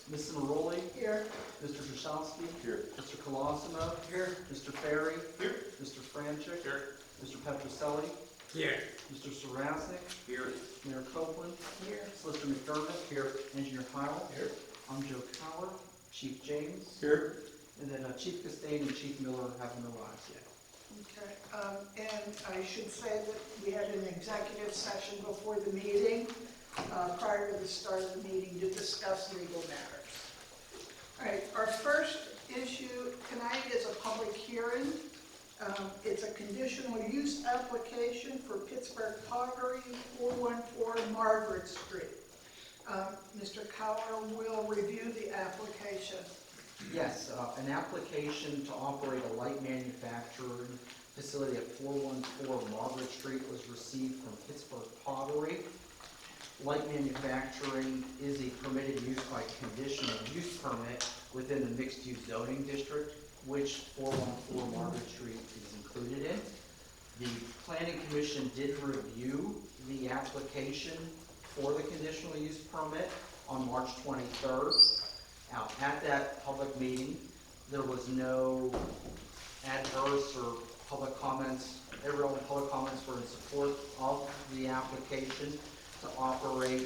Ms. Cimaroli? Here. Mr. Krzyzowski? Here. Mr. Colosimo? Here. Mr. Ferry? Here. Mr. Franchik? Here. Mr. Petroselli? Here. Mr. Sarasnik? Here. Mayor Copeland? Here. Solicitor McDermott? Here. Engineer Kyle? Here. I'm Joe Cowler. Chief James? Here. And then Chief Castaigne and Chief Miller haven't arrived yet. Okay, and I should say that we had an executive session before the meeting, prior to the start of the meeting, to discuss legal matters. All right, our first issue tonight is a public hearing. It's a conditional use application for Pittsburgh Pottery, 414 Margaret Street. Mr. Cowler will review the application. Yes, an application to operate a light manufacturing facility at 414 Margaret Street was received from Pittsburgh Pottery. Light manufacturing is a permitted use by conditional use permit within the mixed-use zoning district, which 414 Margaret Street is included in. The Planning Commission did review the application for the conditional use permit on March 23rd. Now, at that public meeting, there was no adverse or public comments. Everyone public comments were in support of the application to operate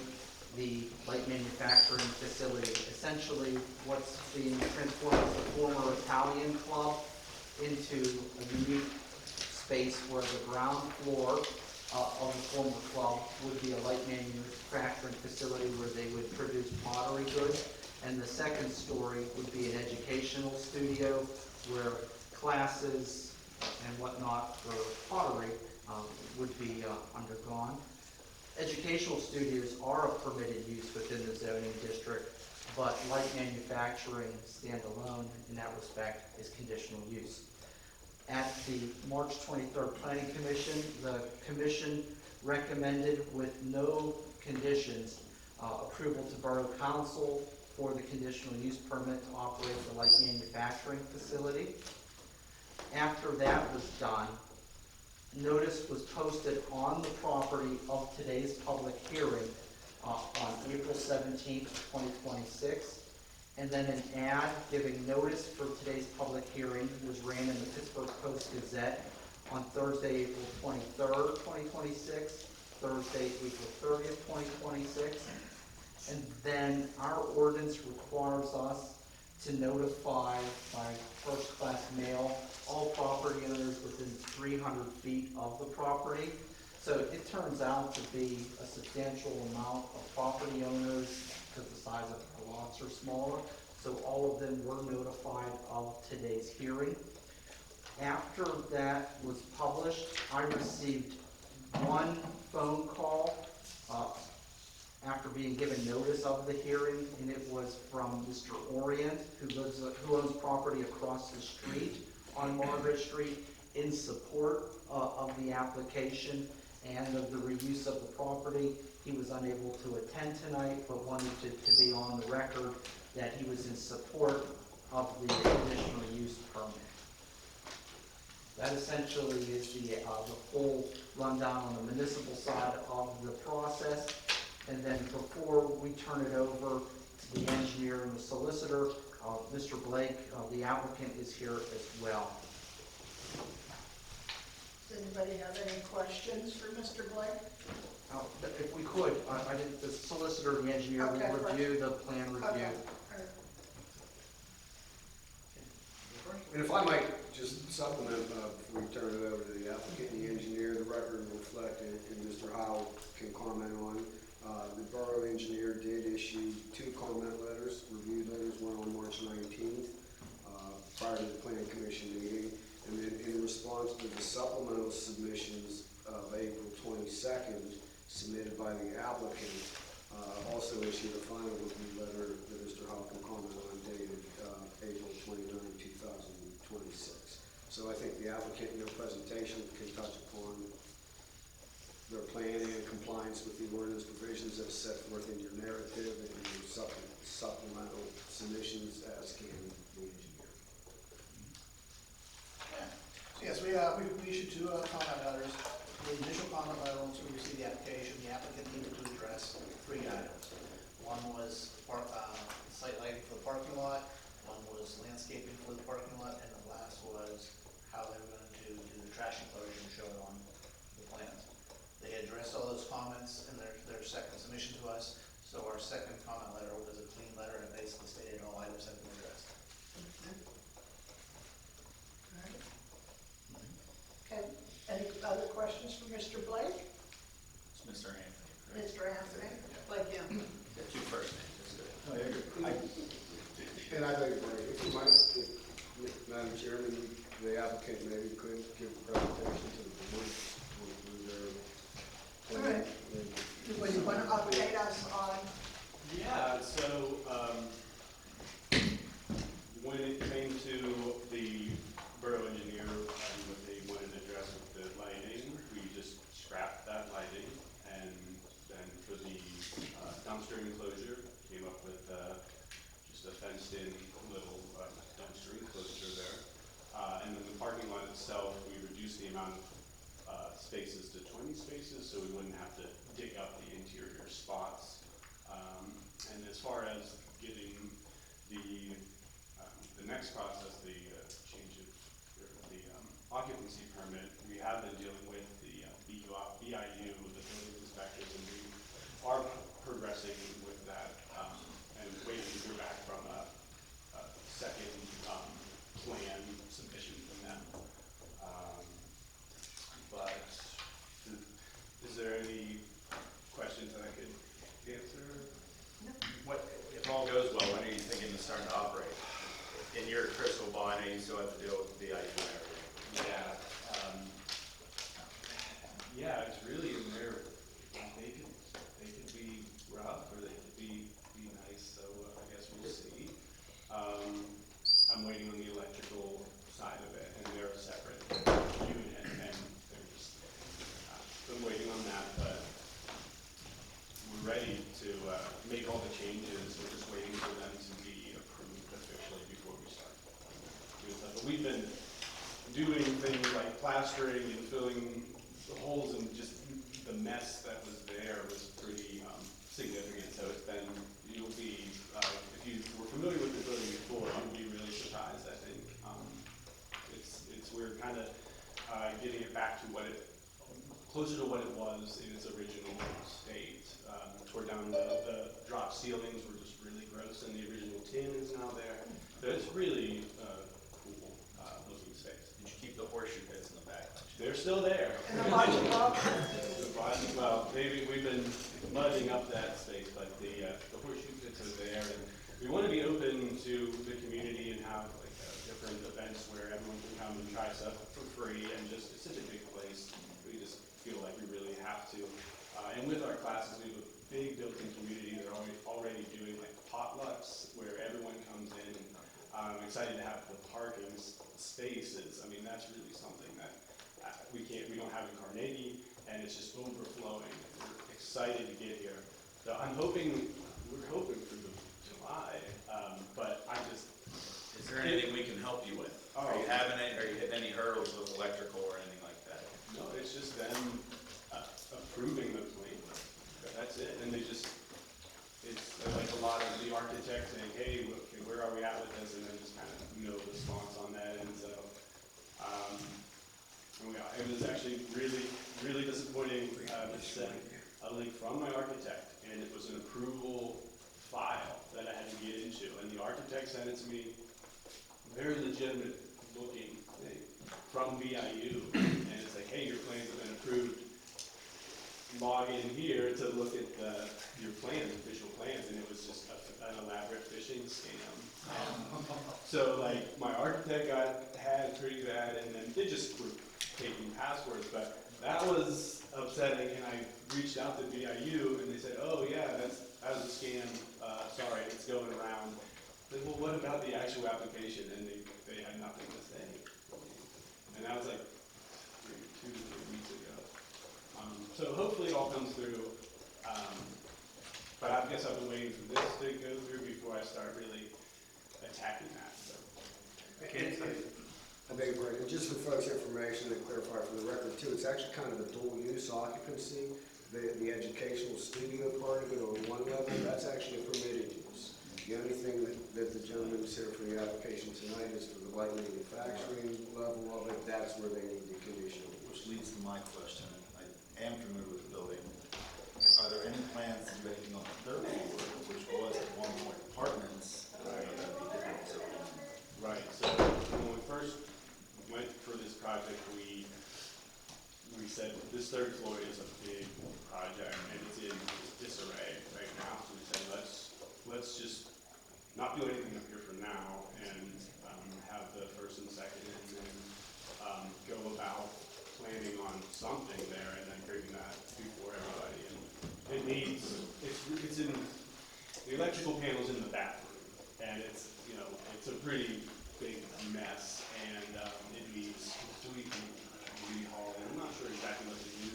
the light manufacturing facility. Essentially, what's being transformed as the former Italian club into a unique space where the ground floor of the former club would be a light manufacturing facility where they would produce pottery goods. And the second story would be an educational studio where classes and whatnot for pottery would be undergone. Educational studios are a permitted use within the zoning district, but light manufacturing standalone in that respect is conditional use. At the March 23rd Planning Commission, the Commission recommended with no conditions approval to Borough Council for the conditional use permit to operate the light manufacturing facility. After that was done, notice was posted on the property of today's public hearing on April 17th, 2026. And then an ad giving notice for today's public hearing was ran in the Pittsburgh Post-Gazette on Thursday, April 23rd, 2026, Thursday, April 30th, 2026. And then our ordinance requires us to notify by first-class mail all property owners within 300 feet of the property. So it turns out to be a substantial amount of property owners because the size of the lots are smaller. So all of them were notified of today's hearing. After that was published, I received one phone call after being given notice of the hearing, and it was from Mr. Orient, who owns property across the street on Margaret Street, in support of the application and of the reuse of the property. He was unable to attend tonight, but wanted to be on the record that he was in support of the conditional use permit. That essentially is the full rundown on the municipal side of the process. And then before we turn it over to the engineer and the solicitor, Mr. Blake, the applicant, is here as well. Does anybody have any questions for Mr. Blake? If we could, the solicitor and the engineer will review the plan review. Okay. And if I might just supplement before we turn it over to the applicant and the engineer, the record will reflect, and Mr. Howe can comment on, the borough engineer did issue 2 comment letters, review letters, one on March 19th, prior to the planning commission meeting, and then in response to the supplemental submissions of April 22nd submitted by the applicant, also issued a final review letter that Mr. Howe can comment on, dated April 29, 2026. So I think the applicant in their presentation can touch upon their plan and compliance with the ordinance provisions that are set forth in your narrative and your supplemental submissions, as can the engineer. So yes, we issued 2 comment letters. The initial comment letter, once we received the application, the applicant needed to address 3 items. One was site lighting landscaping for the parking lot, and the last was how they were going to do the trash enclosure and show it on the plans. They addressed all those comments in their second submission to us, so our second comment letter was a clean letter and basically stated all items have been addressed. Okay, any other questions for Mr. Blake? It's Mr. Anthony, correct? Mr. Anthony? Like him? Got two first names, that's good. And I think, if you might, if, Madam Chairman, the applicant maybe could give a presentation to the board with their. All right. Well, you want to update us on, Yeah, so, when it came to the borough engineer, what they wanted to address with the lighting, we just scrapped that lighting, and then for the dumpster enclosure, came up with just a fenced-in little dumpster enclosure there. And then the parking lot itself, we reduced the amount of spaces to 20 spaces, so we wouldn't have to dig up the interior spots. And as far as getting the next process, the change of the occupancy permit, we have been dealing with the BIU, the building inspectors, and we are progressing with that, and waiting to hear back from a second plan submission from them. But is there any questions that I could answer? What, if all goes well, when are you thinking of starting to operate? In your crystal ball, I know you still have to deal with the BIU and everything. Yeah, it's really in there. They could be rough or they could be nice, so I guess we'll see. I'm waiting on the electrical side of it, and they're a separate unit, and they're just, I'm waiting on that, but we're ready to make all the changes. We're just waiting for them to be approved officially before we start doing stuff. But we've been doing things like plastering and filling the holes, and just the mess that was there was pretty significant. So it's been, you'll be, if you were familiar with the building before, you'll be really surprised, I think. We're kind of getting it back to closer to what it was in its original state. Tore down the drop ceilings were just really gross, and the original tin is now there. So it's really cool looking space. Did you keep the horseshoe pits in the back? They're still there. and the budget book? Well, maybe we've been mudding up that space, but the horseshoe pits are there, and we want to be open to the community and have like different events where everyone can come and try stuff for free, and just, it's such a big place. We just feel like we really have to. And with our classes, we have a big built-in community. They're already doing like potlucks where everyone comes in. I'm excited to have the parking spaces. I mean, that's really something that we don't have in Carnegie, and it's just overflowing. We're excited to get here. So we're hoping for July, but I just. Is there anything we can help you with? Are you hitting any hurdles with electrical or anything like that? No, it's just them approving the plan. That's it. And it's like a lot of the architects saying, hey, okay, where are we at with this? And then just kind of no response on that. And so it was actually really, really disappointing. I was sent a link from my architect, and it was an approval file that I had to get into. And the architect sent it to me, very legitimate looking thing from BIU. And it's like, hey, your plans have been approved. Log in here to look at your plans, official plans, and it was just an elaborate phishing scam. So like my architect got hacked pretty bad, and then they just were taking passwords, but that was upsetting. And I reached out to BIU, and they said, oh yeah, that was a scam. Sorry, it's going around. Like, well, what about the actual application? And they had nothing to say. And that was like 2 to 3 weeks ago. So hopefully it all comes through. But I guess I've been waiting for this to go through before I start really attacking that. So. I beg your pardon, and just for folks' information and clarify for the record too, it's actually kind of a dual use occupancy. The educational studio part of it on one level, that's actually a permitted use. The only thing that the gentleman said for the application tonight is for the light manufacturing level of it, that's where they need the conditional. Which leads to my question. I am familiar with the building. Are there any plans to do anything on the third floor, which was at one point apartments? I know that'd be different, so. Right, so when we first went for this project, we said this third floor is a big project and it's in disarray right now. So we said, let's just not do anything up here for now and have the first and second and then go about planning on something there and then bringing that before everybody. And it needs, it's in, the electrical panel's in the bathroom and it's, you know, it's a pretty big mess and it needs completely rehauling. I'm not sure exactly what to do.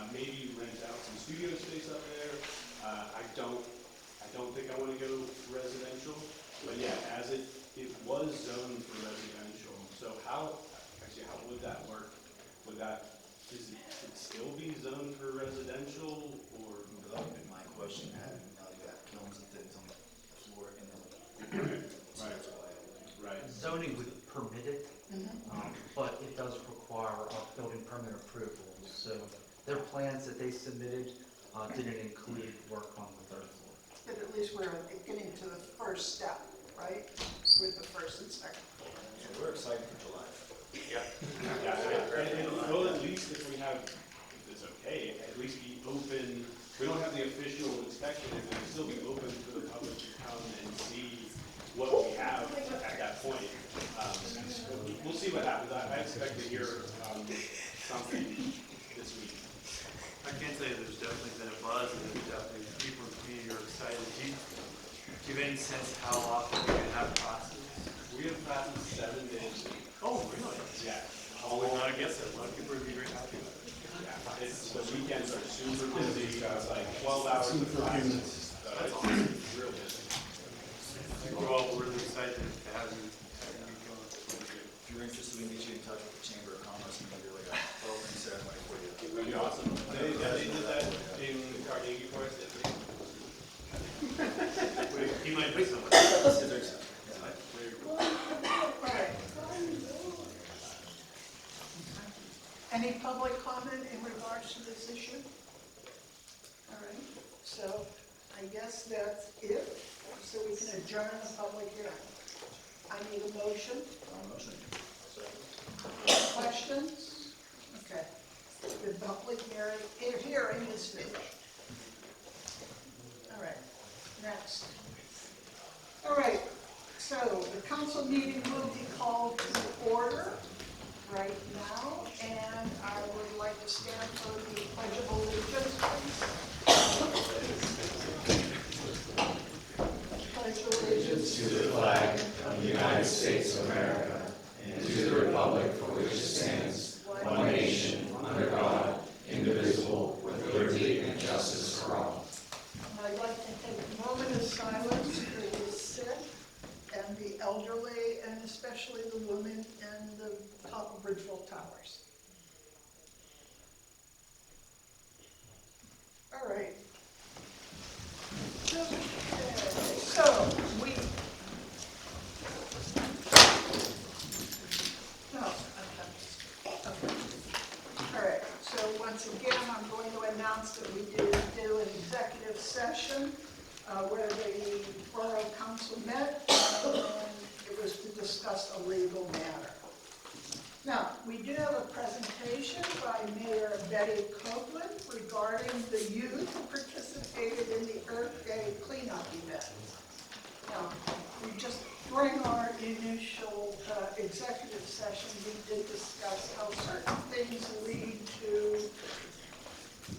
Maybe rent out some studio space up there. I don't think I want to go residential, but yeah, as it was zoned for residential. So how would that work? Would it still be zoned for residential or? That would be my question, having, you got kilns and things on the floor in the. So that's why I would- Right. Zoning would permit it, but it does require a building permit approval. So their plans that they submitted didn't include work on the third floor. But at least we're getting to the first step, right? With the first and second floor. So we're excited for July. Yeah, and well, at least if we have, if it's okay, at least be open, we don't have the official inspection, it will still be open for the public to come and see what we have at that point. We'll see what happens. I expect to hear something this week. I can say there's definitely been a buzz, and there's definitely people in the community are excited. Do you have any sense how often we can have classes? We have classes 7 days a week. Oh, really? Yeah. I would not guess it. A lot of people would be very happy with it. Yeah. The weekends are super busy, it's like 12 hours of classes. That's awesome. It's real busy. We're all really excited to have you going. If you're interested, we can get you in touch with the Chamber of Commerce and maybe like a welcome ceremony for you. That'd be awesome. They did that in Carnegie for us, didn't they? He might be someone. Is there some- Very cool. All right. Any public comment in regards to this issue? All right, so I guess that's it, so we can adjourn the public hearing. I need a motion. Motion. Questions? Okay. The public hearing is finished. All right, next. All right, so the council meeting will be called to order right now, and I would like to stand for the Pledge of Allegiance, please. Pledge allegiance to the flag of the United States of America and to the republic for which it stands, one nation, under God, indivisible, with liberty and justice for all. I'd like to take a moment of silence for the sick and the elderly, and especially the women in the top of Bridgeville Towers. All right. Okay, so we. No, okay. All right, so once again, I'm going to announce that we did do an executive session where the Borough Council met, and it was to discuss a legal matter. Now, we do have a presentation by Mayor Betty Copeland regarding the youth who participated in the Earth Day cleanup event. Now, we just, during our initial executive session, we did discuss how certain things lead to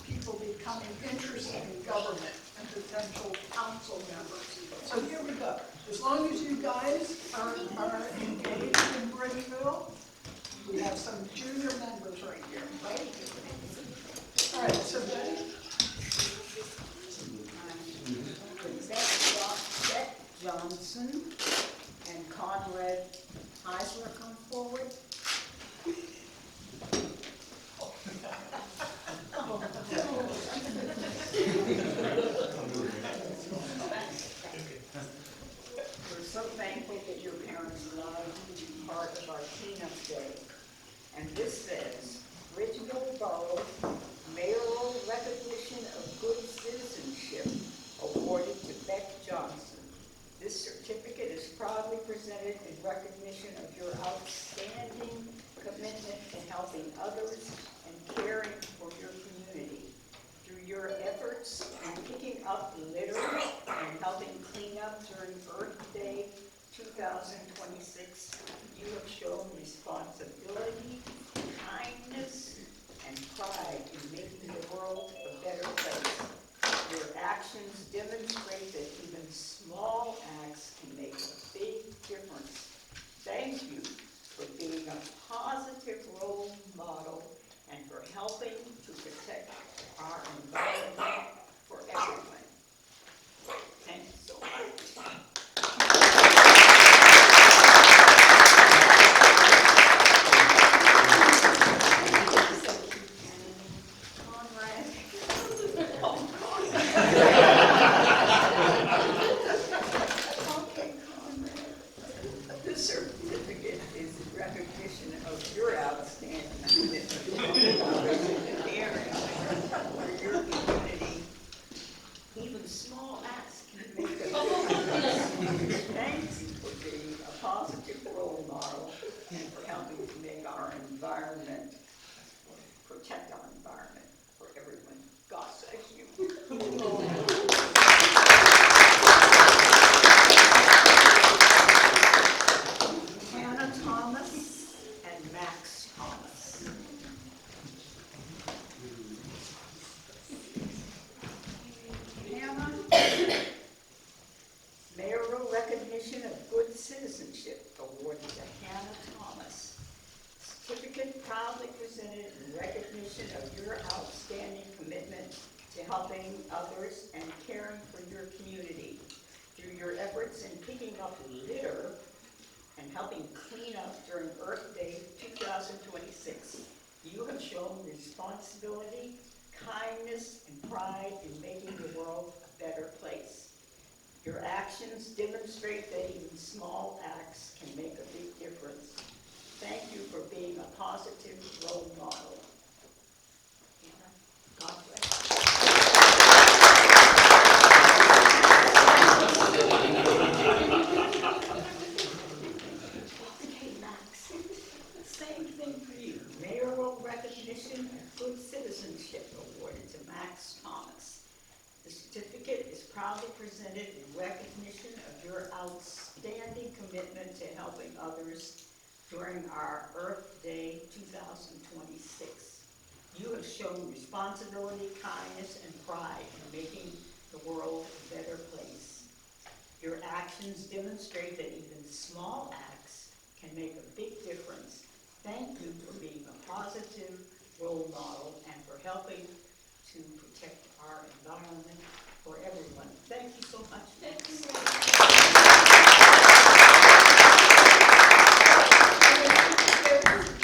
people becoming interested in government and potential council members. So here we go. As long as you guys are engaged in Bridgeville, we have some junior members right here, right? All right, so Betty? Beth Johnson and Conrad Eisler come forward. demonstrate that even small acts can make a big difference. Thank you for being a positive role model and for helping to protect our environment for everyone. Thank you so much. Conrad. Okay, Conrad. The certificate is a recognition of your outstanding commitment to caring for your community. Even small acts can make a difference. Thank you for being a positive role model and for helping to make our environment, protect our environment for everyone. God bless you. Hannah Thomas and Max Thomas. Hannah, mayoral recognition of good citizenship awarded to Hannah Thomas. Certificate proudly presented in recognition of your outstanding commitment to helping others and caring for your community. Through your efforts in picking up litter and helping clean up during Earth Day 2026, you have shown responsibility, kindness, and pride in making the world a better place. Your actions demonstrate that even small acts can make a big difference. Thank you for being a positive role model. Hannah, God bless you. Okay, Max, same thing for you. Mayoral recognition of good citizenship awarded to Max Thomas. The certificate is proudly presented in recognition of your outstanding commitment to helping others during our Earth Day 2026. You have shown responsibility, kindness, and pride in making the world a better place. Your actions demonstrate that even small acts can make a big difference. Thank you for being a positive role model and for helping to protect our environment for everyone. Thank you so much. Thank you.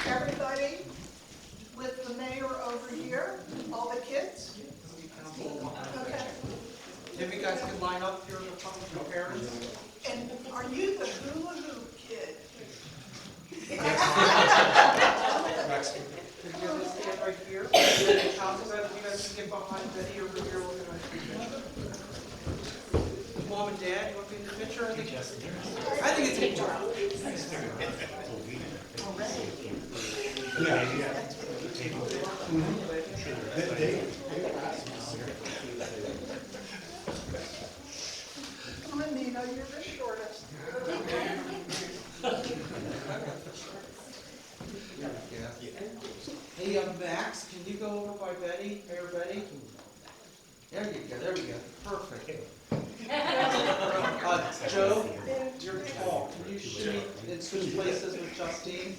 Everybody with the mayor over here, all the kids? Okay. If you guys could line up here in front of your parents. And are you the hula hoop kid? If you guys stand right here, council, if you guys can get behind Betty over here, we're gonna. Mom and Dad, you want to be in the picture? I think it's a Come on, Nina, you're the shortest. Hey, Max, can you go over by Betty, Mayor Betty? There you go, there we go, perfect. Joe, you're tall, can you shimmy and switch places with Justine?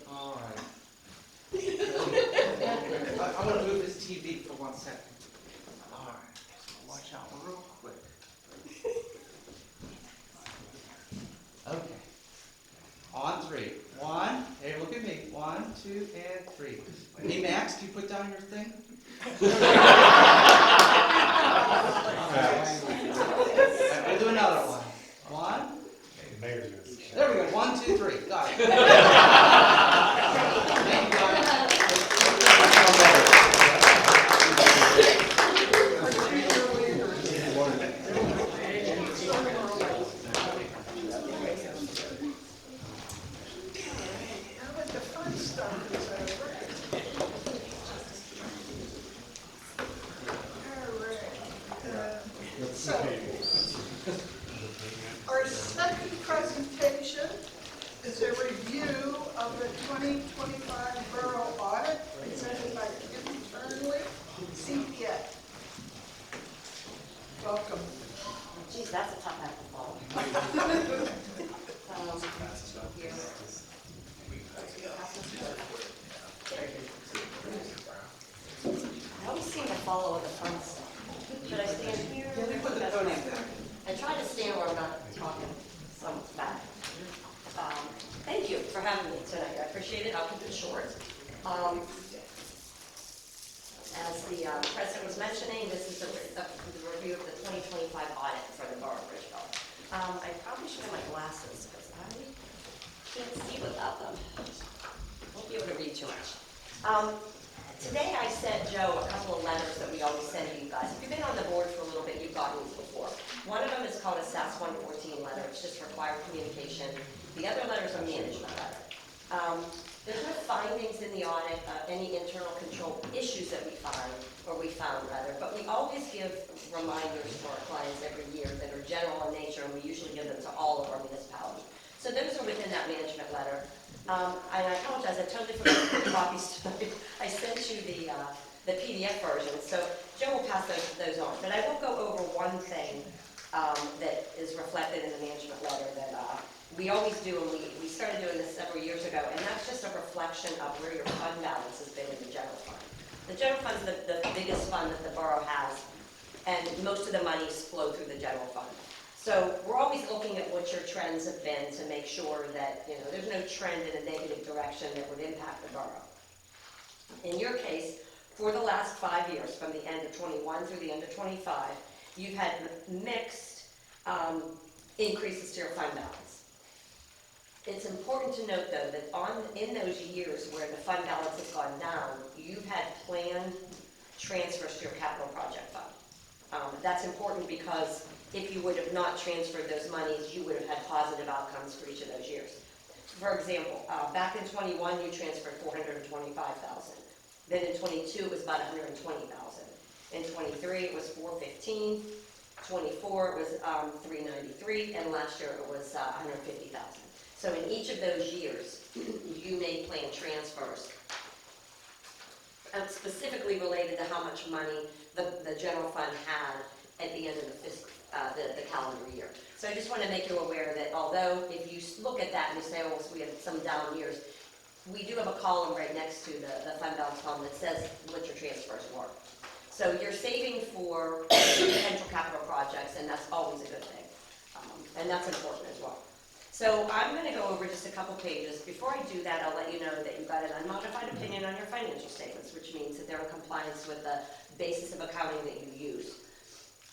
All right. I want to move this TV for 1 second. All right, watch out real quick. Okay. On three. 1, hey, look at me. 1, 2, and 3. Hey, Max, can you put down your thing? We'll do another one. 1. There we go. 1, 2, 3. Got it. Thank you, guys. Our second presentation is a review follow the fun stuff. Should I stand here? Yeah, they put the That's podium fine. back. And try to stand where I'm not talking so back. Thank you for having me tonight. I appreciate it. I'll keep it short. As the president was mentioning, this is the review of the 2025 audit for the Borough of Bridgeville. I probably should have my glasses because I can't see without them. Won't be able to read too much. Today I sent Joe a couple of letters that we always send to you guys. If you've been on the board for a little bit, you've gotten these before. One of them is called a SAS 114 letter. It's just required communication. The other letter is a management letter. There's no findings in the audit, any internal control issues that we found, but we always give reminders to our clients every year that are general in nature, and we usually give them to all of our municipalities. So those are within that management letter. And I apologize, I totally forgot to put copies tonight. I sent you the PDF version, so Joe will pass those on. But I will go over one thing that is reflected in the management letter that we always do, and we started doing this several years ago, and that's just a reflection of where your fund balance has been in the general fund. The general fund is the biggest fund that the borough has, and most of the monies flow through the general fund. So we're always looking at what your trends have been to make sure that, there's no trend in a negative direction that would impact the borough. In your case, for the last 5 years, from the end of 21 through the end of 25, you've had mixed increases to your fund balance. It's important to note, though, that in those years where the fund balance has gone down, you've had planned transfers to your capital project fund. That's important because if you would have not transferred those monies, you would have had positive outcomes for each of those years. For example, back in 21, you transferred $425,000. Then in 22, it was about $120,000. In 23, it was $415,000. 24, it was $393,000, and last year it was $150,000. So in each of those years, you made planned transfers, specifically related to how much money the general fund had at the end of the calendar year. So I just want to make you aware that although if you look at that and you say, oh, so we have some down years, we do have a column right next to the fund balance column that says what your transfers were. So you're saving for potential capital projects, and that's always a good thing. And that's important as well. So I'm going to go over just a couple pages. Before I do that, I'll let you know that you've got an unmodified opinion on your financial statements, which means that they're in compliance with the basis of accounting that you use.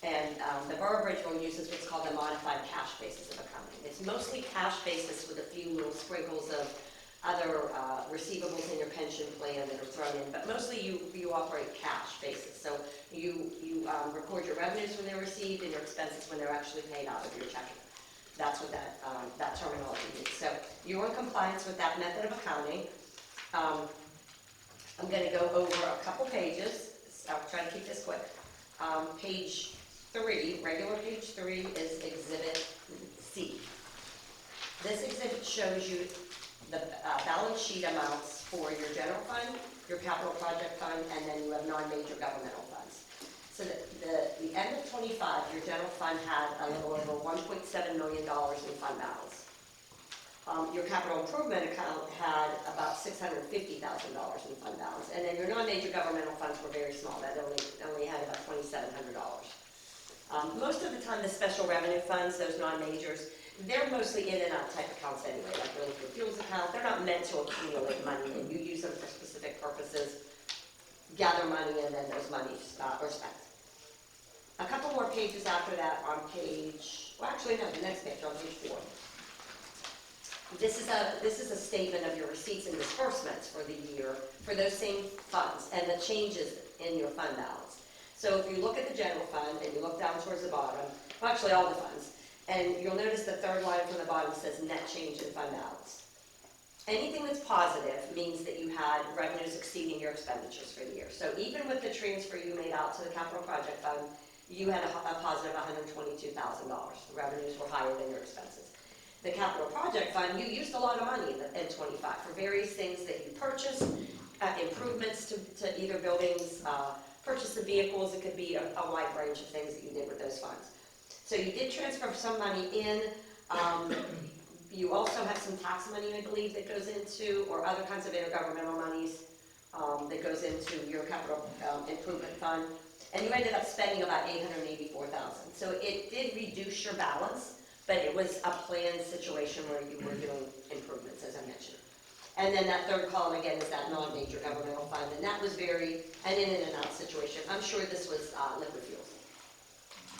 And the Borough of Bridgeville uses what's called the modified cash basis of accounting. It's mostly cash basis with a few little sprinkles of other receivables in your pension plan that are thrown in, but mostly you operate cash basis. So you record your revenues when they're received and your expenses when they're actually paid out of your checking. That's what that terminology means. So you're in compliance with that method of accounting. I'm going to go over a couple pages. I'll try to keep this quick. Page 3, regular page 3 is Exhibit C. This exhibit shows you the balance sheet amounts for your general fund, your capital project fund, and then you have non-major governmental funds. So the end of 25, your general fund had a little over $1.7 million in fund balance. Your capital improvement account had about $650,000 in fund balance, and then your non-major governmental funds were very small. That only had about $2,700. Most of the time, the special revenue funds, those non-majors, they're mostly in and out type accounts anyway, like really good fuels account. They're not meant to accumulate money, and you use them for specific purposes, gather money, and then those monies are spent. A couple more pages after that on page, well actually no, the next page on page 4. This is a statement of your receipts and disbursements for the year for those same funds and the changes in your fund balance. So if you look at the general fund and you look down towards the bottom, well actually all the funds, and you'll notice the third line from the bottom says net change in fund balance. Anything that's positive means that you had revenues exceeding your expenditures for the year. So even with the transfer you made out to the capital project fund, you had a positive $122,000. The revenues were higher than your expenses. The capital project fund, you used a lot of money in 25 for various things that you purchased, improvements to either buildings, purchase of vehicles. It could be a wide range of things that you did with those funds. So you did transfer some money in. You also have some tax money, I believe, that goes into, or other kinds of intergovernmental monies that goes into your capital improvement fund, and you ended up spending about $884,000. So it did reduce your balance, but it was a planned situation where you were doing improvements, as I mentioned. And then that third column again is that non-major governmental fund, and that was an in and out situation. I'm sure this was liquid fuels,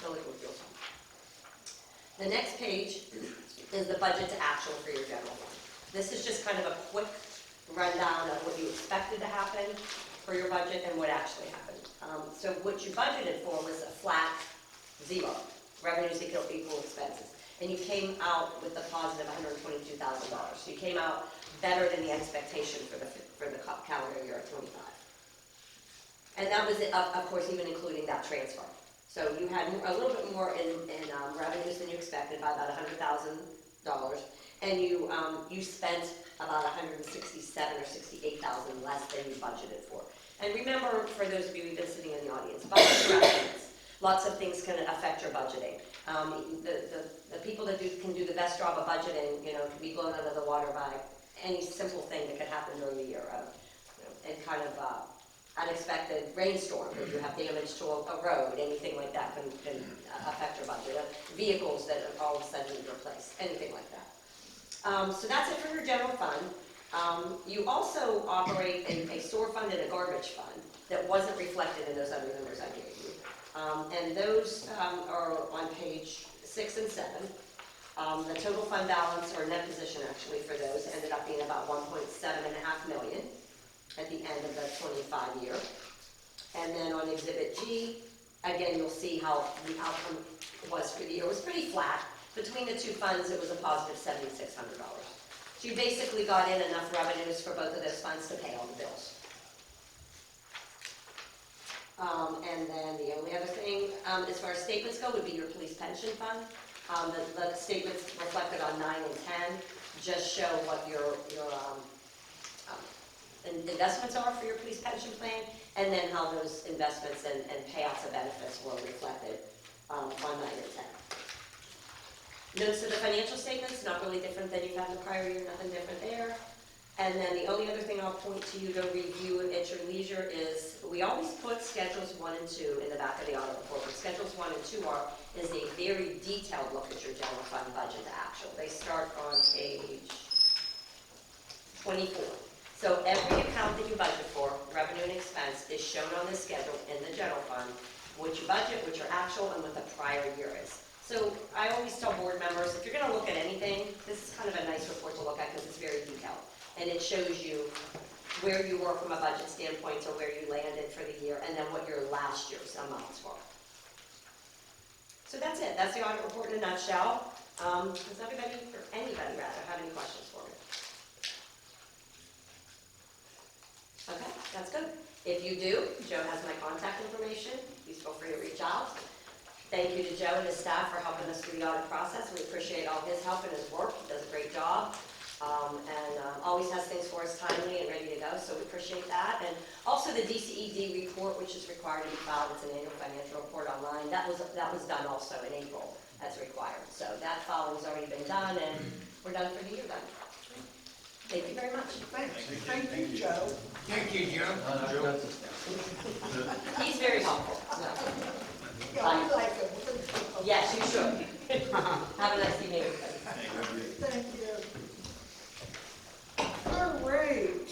the liquid fuels fund. The next page is the budget to actual for your general fund. This is just kind of a quick rundown of what you expected to happen for your budget and what actually happened. So what you budgeted for was a flat zero, revenues equal expenses. And you came out with a positive $122,000. So you came out better than the expectation for the calendar year of 25. And that was, of course, even including that transfer. So you had a little bit more in revenues than you expected by about $100,000, and you spent about $167,000 or $68,000 less than you budgeted for. And remember, for those of you who've been sitting in the audience, budget estimates. Lots of things can affect your budgeting. The people that can do the best job of budgeting, can be blown out of the water by any simple thing that could happen during the year. And kind of unexpected rainstorm, if you have damage to a road, anything like that can affect your budget. Vehicles that all of a sudden need replaced, anything like that. So that's it for your general fund. You also operate a store fund and a garbage fund that wasn't reflected in those other numbers I gave you. And those are on page 6 and 7. The total fund balance, or net position actually, for those ended up being about $1.7.5 million at the end of the 25 year. And then on Exhibit G, again, you'll see how the outcome was for the year. It was pretty flat. Between the two funds, it was a positive $7,600. So you basically got in enough revenues for both of those funds to pay all the bills. And then the only other thing, as far as statements go, would be your police pension fund. The statements reflected on 9 and 10 just show what your investments are for your police pension plan, and then how those investments and payouts of benefits were reflected on 9 and 10. Notes to the financial statements, not really different than you've had in the prior year, nothing different there. And then the only other thing I'll point to you to review at your leisure is, we always put schedules 1 and 2 in the back of the audit report. What schedules 1 and 2 is a very detailed look at your general fund budget to actual. They start on page 24. So every account that you budget for, revenue and expense, is shown on this schedule in the general fund, what you budget, what your actual, and what the prior year is. So I always tell board members, if you're going to look at anything, this is kind of a nice report to look at because it's very detailed. And it shows you where you were from a budget standpoint to where you landed for the year, and then what your last year's amounts were. So that's it. That's the audit report in a nutshell. Does anybody have any questions for me? Okay, that's good. If you do, Joe has my contact information. Please feel free to reach out. Thank you to Joe and his staff for helping us through the audit process. We appreciate all his help and his work. He does a great job. Always has things for us timely and ready to go, so we appreciate that. And also the DCED report, which is required to be filed, it's an annual financial report online. That was done also in April as required. So that filing's already been done, and we're done for the year then. Thank you very much. Thank you, Joe. Thank you, Joe. He's very helpful. Yeah, we like him. Yes, you should. Have a nice evening. Thank you. All right,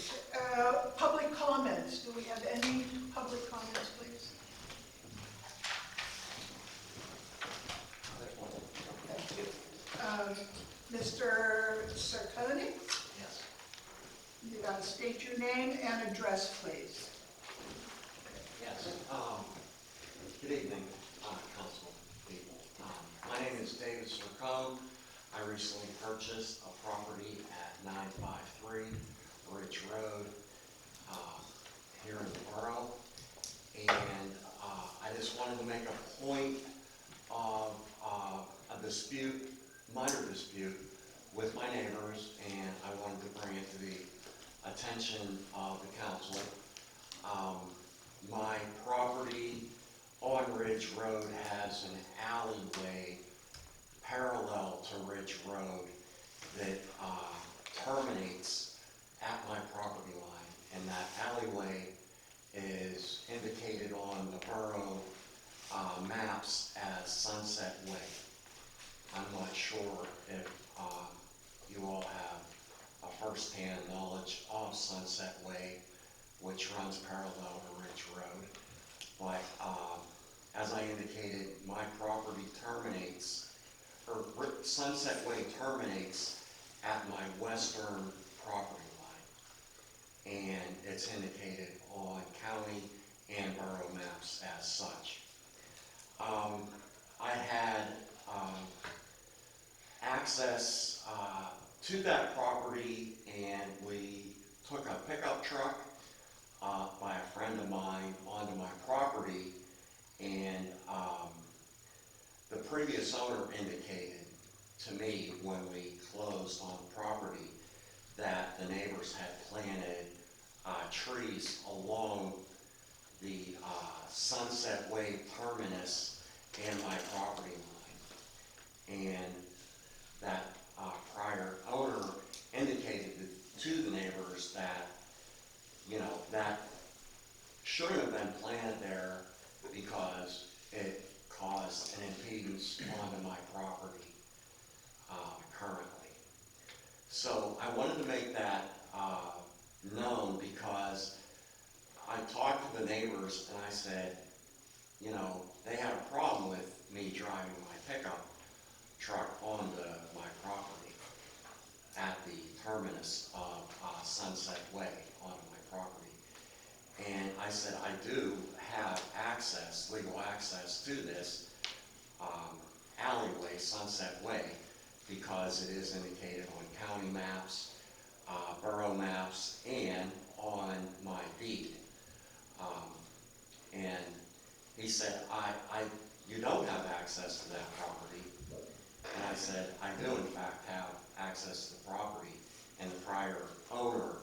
public comments. Do we have any public comments, please? Thank you. Mr. Sarconi? Yes. You gotta state your name and address, please. Yes. Good evening, council people. My name is David Sarcone. I recently purchased a property at 953 Ridge Road here in the borough. And I just wanted to make a point of a dispute, minor dispute, with my neighbors, and I wanted to bring it to the attention of the council. My property on Ridge Road has an alleyway parallel to Ridge Road that terminates at my property line, and that alleyway firsthand knowledge of Sunset Way, which runs parallel to Ridge Road. But as I indicated, my property terminates, or Sunset Way terminates at my western property line. And it's indicated on county and borough maps as such. I had access to that property, and we took a pickup truck by a friend of mine onto my property, and the previous owner indicated to me when we closed on the property that the neighbors had planted trees along the Sunset Way terminus and my property line. And that prior owner indicated to the neighbors that, you know, that shouldn't have been planted there because it caused an impedance onto my property currently. So I wanted to make that known because I talked to the neighbors and I said, you know, they had a problem with me driving my pickup truck onto my property at the terminus of Sunset Way onto my property. And I said, I do have access, legal access to this alleyway, Sunset Way, because it is indicated on county maps, borough maps, and on my deed. And he said, you don't have access to that property. And I said, I do in fact have access to the property, and the prior owner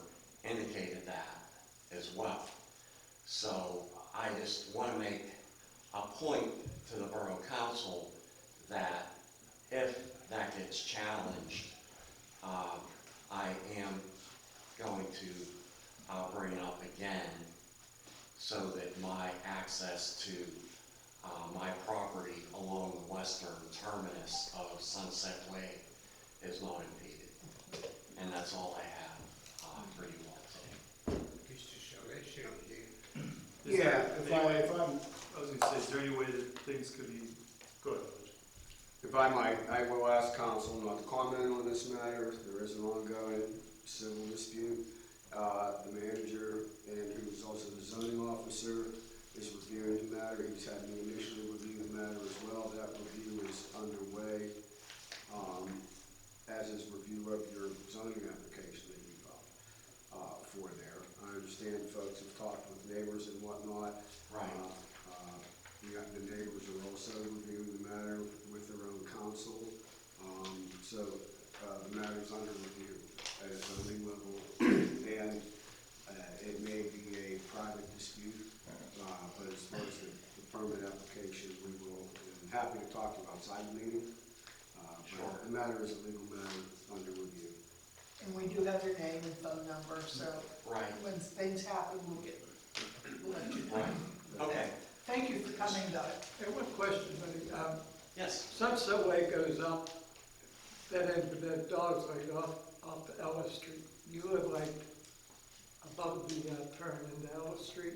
indicated that as well. So I just want to make a point to the Borough Council that if that gets challenged, I am going to bring it up again so that my access to my property along the western terminus of Sunset Way is not impeded. And that's all I have for you all today. Yeah, I was gonna say, is there any way that things could be, go ahead, Rich. if I might, I will ask council not to comment on this matter. There is an ongoing civil dispute. The manager, and who's also the zoning officer, is reviewing the matter. He's had me initially review the matter as well. That review is underway, as is review of your zoning application that you filed for there. I understand folks have talked with neighbors and whatnot. Right. The neighbors are also reviewing the matter with their own counsel. So the matter is under review at a zoning level, and it may be a private dispute, but as far as the permit application, we will, I'm happy to talk to you outside the meeting. Sure. The matter is a legal matter under review. And we do have your name and phone number, so Right. when things happen, we'll let you know. Right. Okay. Thank you for coming, Doug. Hey, one question, buddy. Yes. Sunset Way goes up, that end with that dog's leg off to Ellis Street. You live like above the turn into Ellis Street?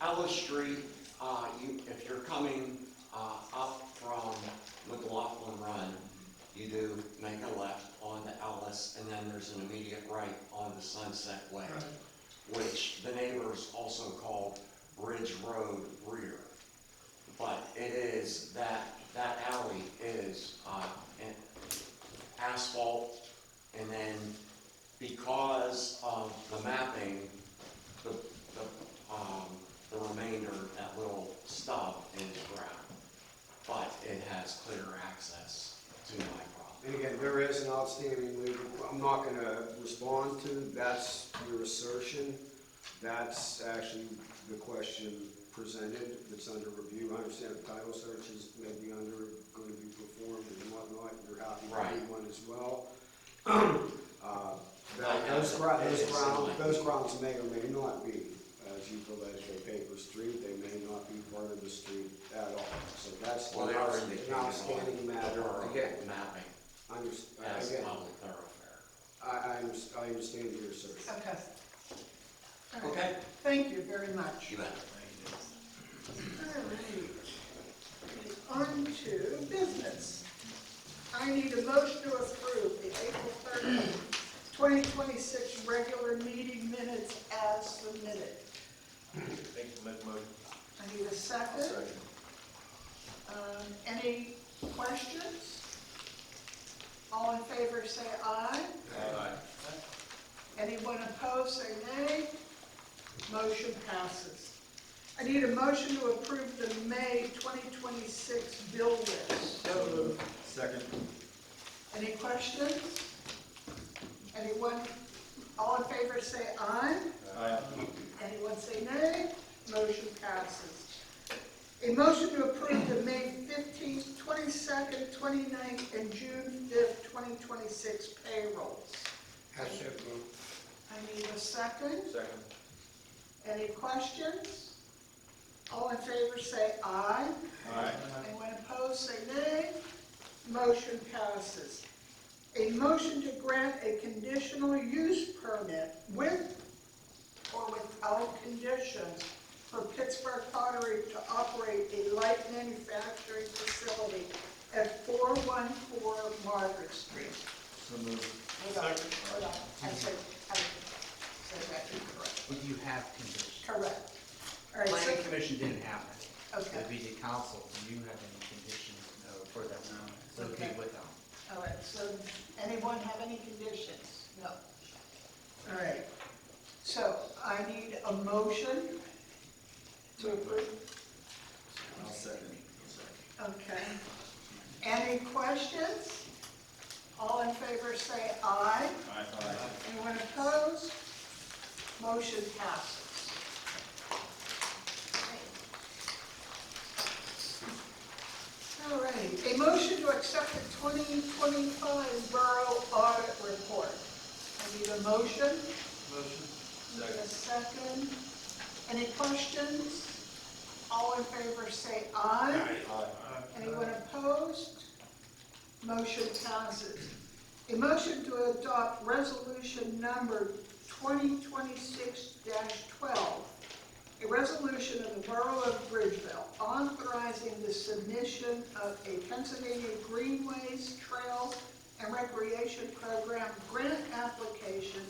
Ellis Street, if you're coming up from McLaughlin Run, you do make a left onto Ellis, and then there's an immediate right onto Sunset Way, which the neighbors also call Ridge Road rear. But it is, that alley is asphalt, and then because of the mapping, the remainder, that little stub is ground. But it has clear access to my property. And again, there is an outstanding legal, I'm not gonna respond to, that's your assertion. That's actually the question presented, that's under review. I understand the title searches may be going to be performed and whatnot, you're happy to do one as well. Those grounds may or may not be, as you've alleged, a paper street, they may not be part of the street at all. So that's Well, they are indicated an outstanding matter, again. mapping. as Again, public thoroughfare. I understand your assertion. Okay. All right. Okay. Thank you very much. You bet. All right. On to business. I need a motion to approve the April 30th, 2026 regular meeting minutes as submitted. Thank you, make a motion. I need a second. Any questions? All in favor say aye. Aye. Anyone opposed say nay. Motion passes. I need a motion to approve the May 2026 bill list. So moved. Second. Any questions? Anyone? All in favor say aye. Aye. Anyone say nay? Motion passes. A motion to approve the May 15th, 22nd, 29th, and June 5th, 2026 payrolls. I need a second. Second. Any questions? All in favor say aye. Aye. Anyone opposed say nay. Motion passes. A motion to grant a conditional use permit with or without conditions for Pittsburgh Pottery to operate a light manufacturing facility at 414 Margaret Street. So moved. Hold on. I said that incorrect. Would you have conditions? Correct. All right, so, Planning commission didn't have any. okay, It'd be the council, do you have any conditions for them? So it'd be Okay. with them. all right, so anyone have any conditions? No. All right, so I need a motion to approve. I'll second. Okay. Any questions? All in favor say aye. Aye. Anyone opposed? Motion passes. All right, a motion to accept the 2025 Borough Audit Report. I need a motion. Motion. Need a second. Any questions? All in favor say aye. Anyone opposed? Motion passes. A motion to adopt resolution number 2026-12, a resolution of the Borough of Bridgeville authorizing the submission of a Pennsylvania Greenways, Trails, and Recreation Program grant application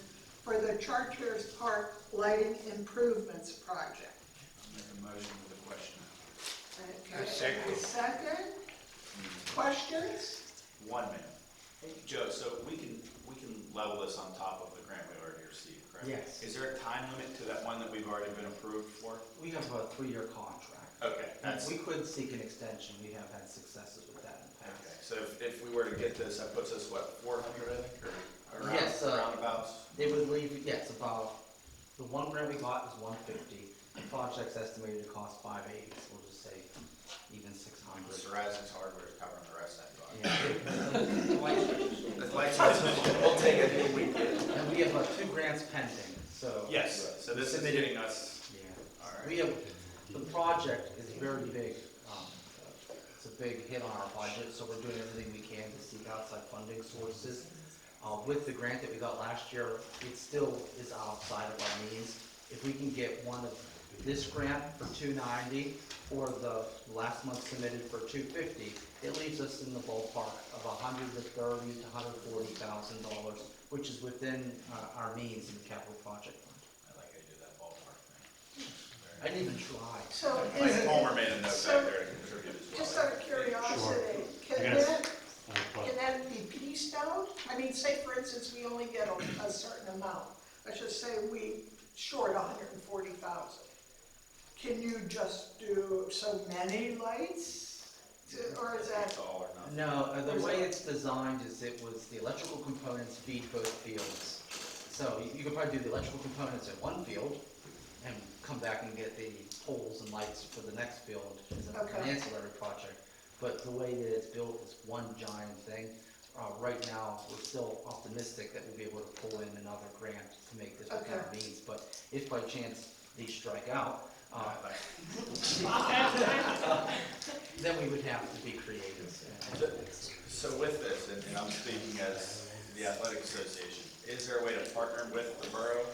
for the Chartiers Park Lighting Improvements Project. Make a motion with a question. Okay, second. Questions? 1 minute. Joe, so we can level this on top of the grant we already received, correct? Yes. Is there a time limit to that one that we've already been approved for? We have a 3-year contract. Okay, that's, We could seek an extension, we have had successes with that in the okay, past. so if we were to get this, that puts us, what, 400, I think, or around, Yes, roundabouts? It would leave, yes, about, the one grant we got is 150, the project's estimated to cost 580, so we'll just say even 600. Horizons Hardware is covering the rest, I thought. Yeah. We'll take it if we get it. And we have 2 grants pending, so. Yes, so this is Submitted- getting us, Yeah. all right. We have, the project is very big. It's a big hit on our budget, so we're doing everything we can to seek outside funding sources. With the grant that we got last year, it still is outside of our means. If we can get one of this grant for $290 or the last month submitted for $250, it leaves us in the ballpark of $130,000 to $140,000, which is within our means in the capital project fund. I like how you do that ballpark thing. I didn't even try. So I is think it, Homer made a note so- back there to contribute as well. just out of curiosity, can that be pieced out? I mean, say for instance, we only get a certain amount. Let's just say we short 140,000. Can you just do so many lights? Or is that, It's all or nothing. No, the way it's designed is it was the electrical components feed both fields. So you could probably do the electrical components in one field and come back and get the poles and lights for the next field as an Okay. ancillary project. But the way that it's built is one giant thing. Right now, we're still optimistic that we'll be able to pull in another grant to make this within our means. But if by chance these strike out, Then we would have to be creative. So with this, and I'm speaking as the Athletic Association, is there a way to partner with the borough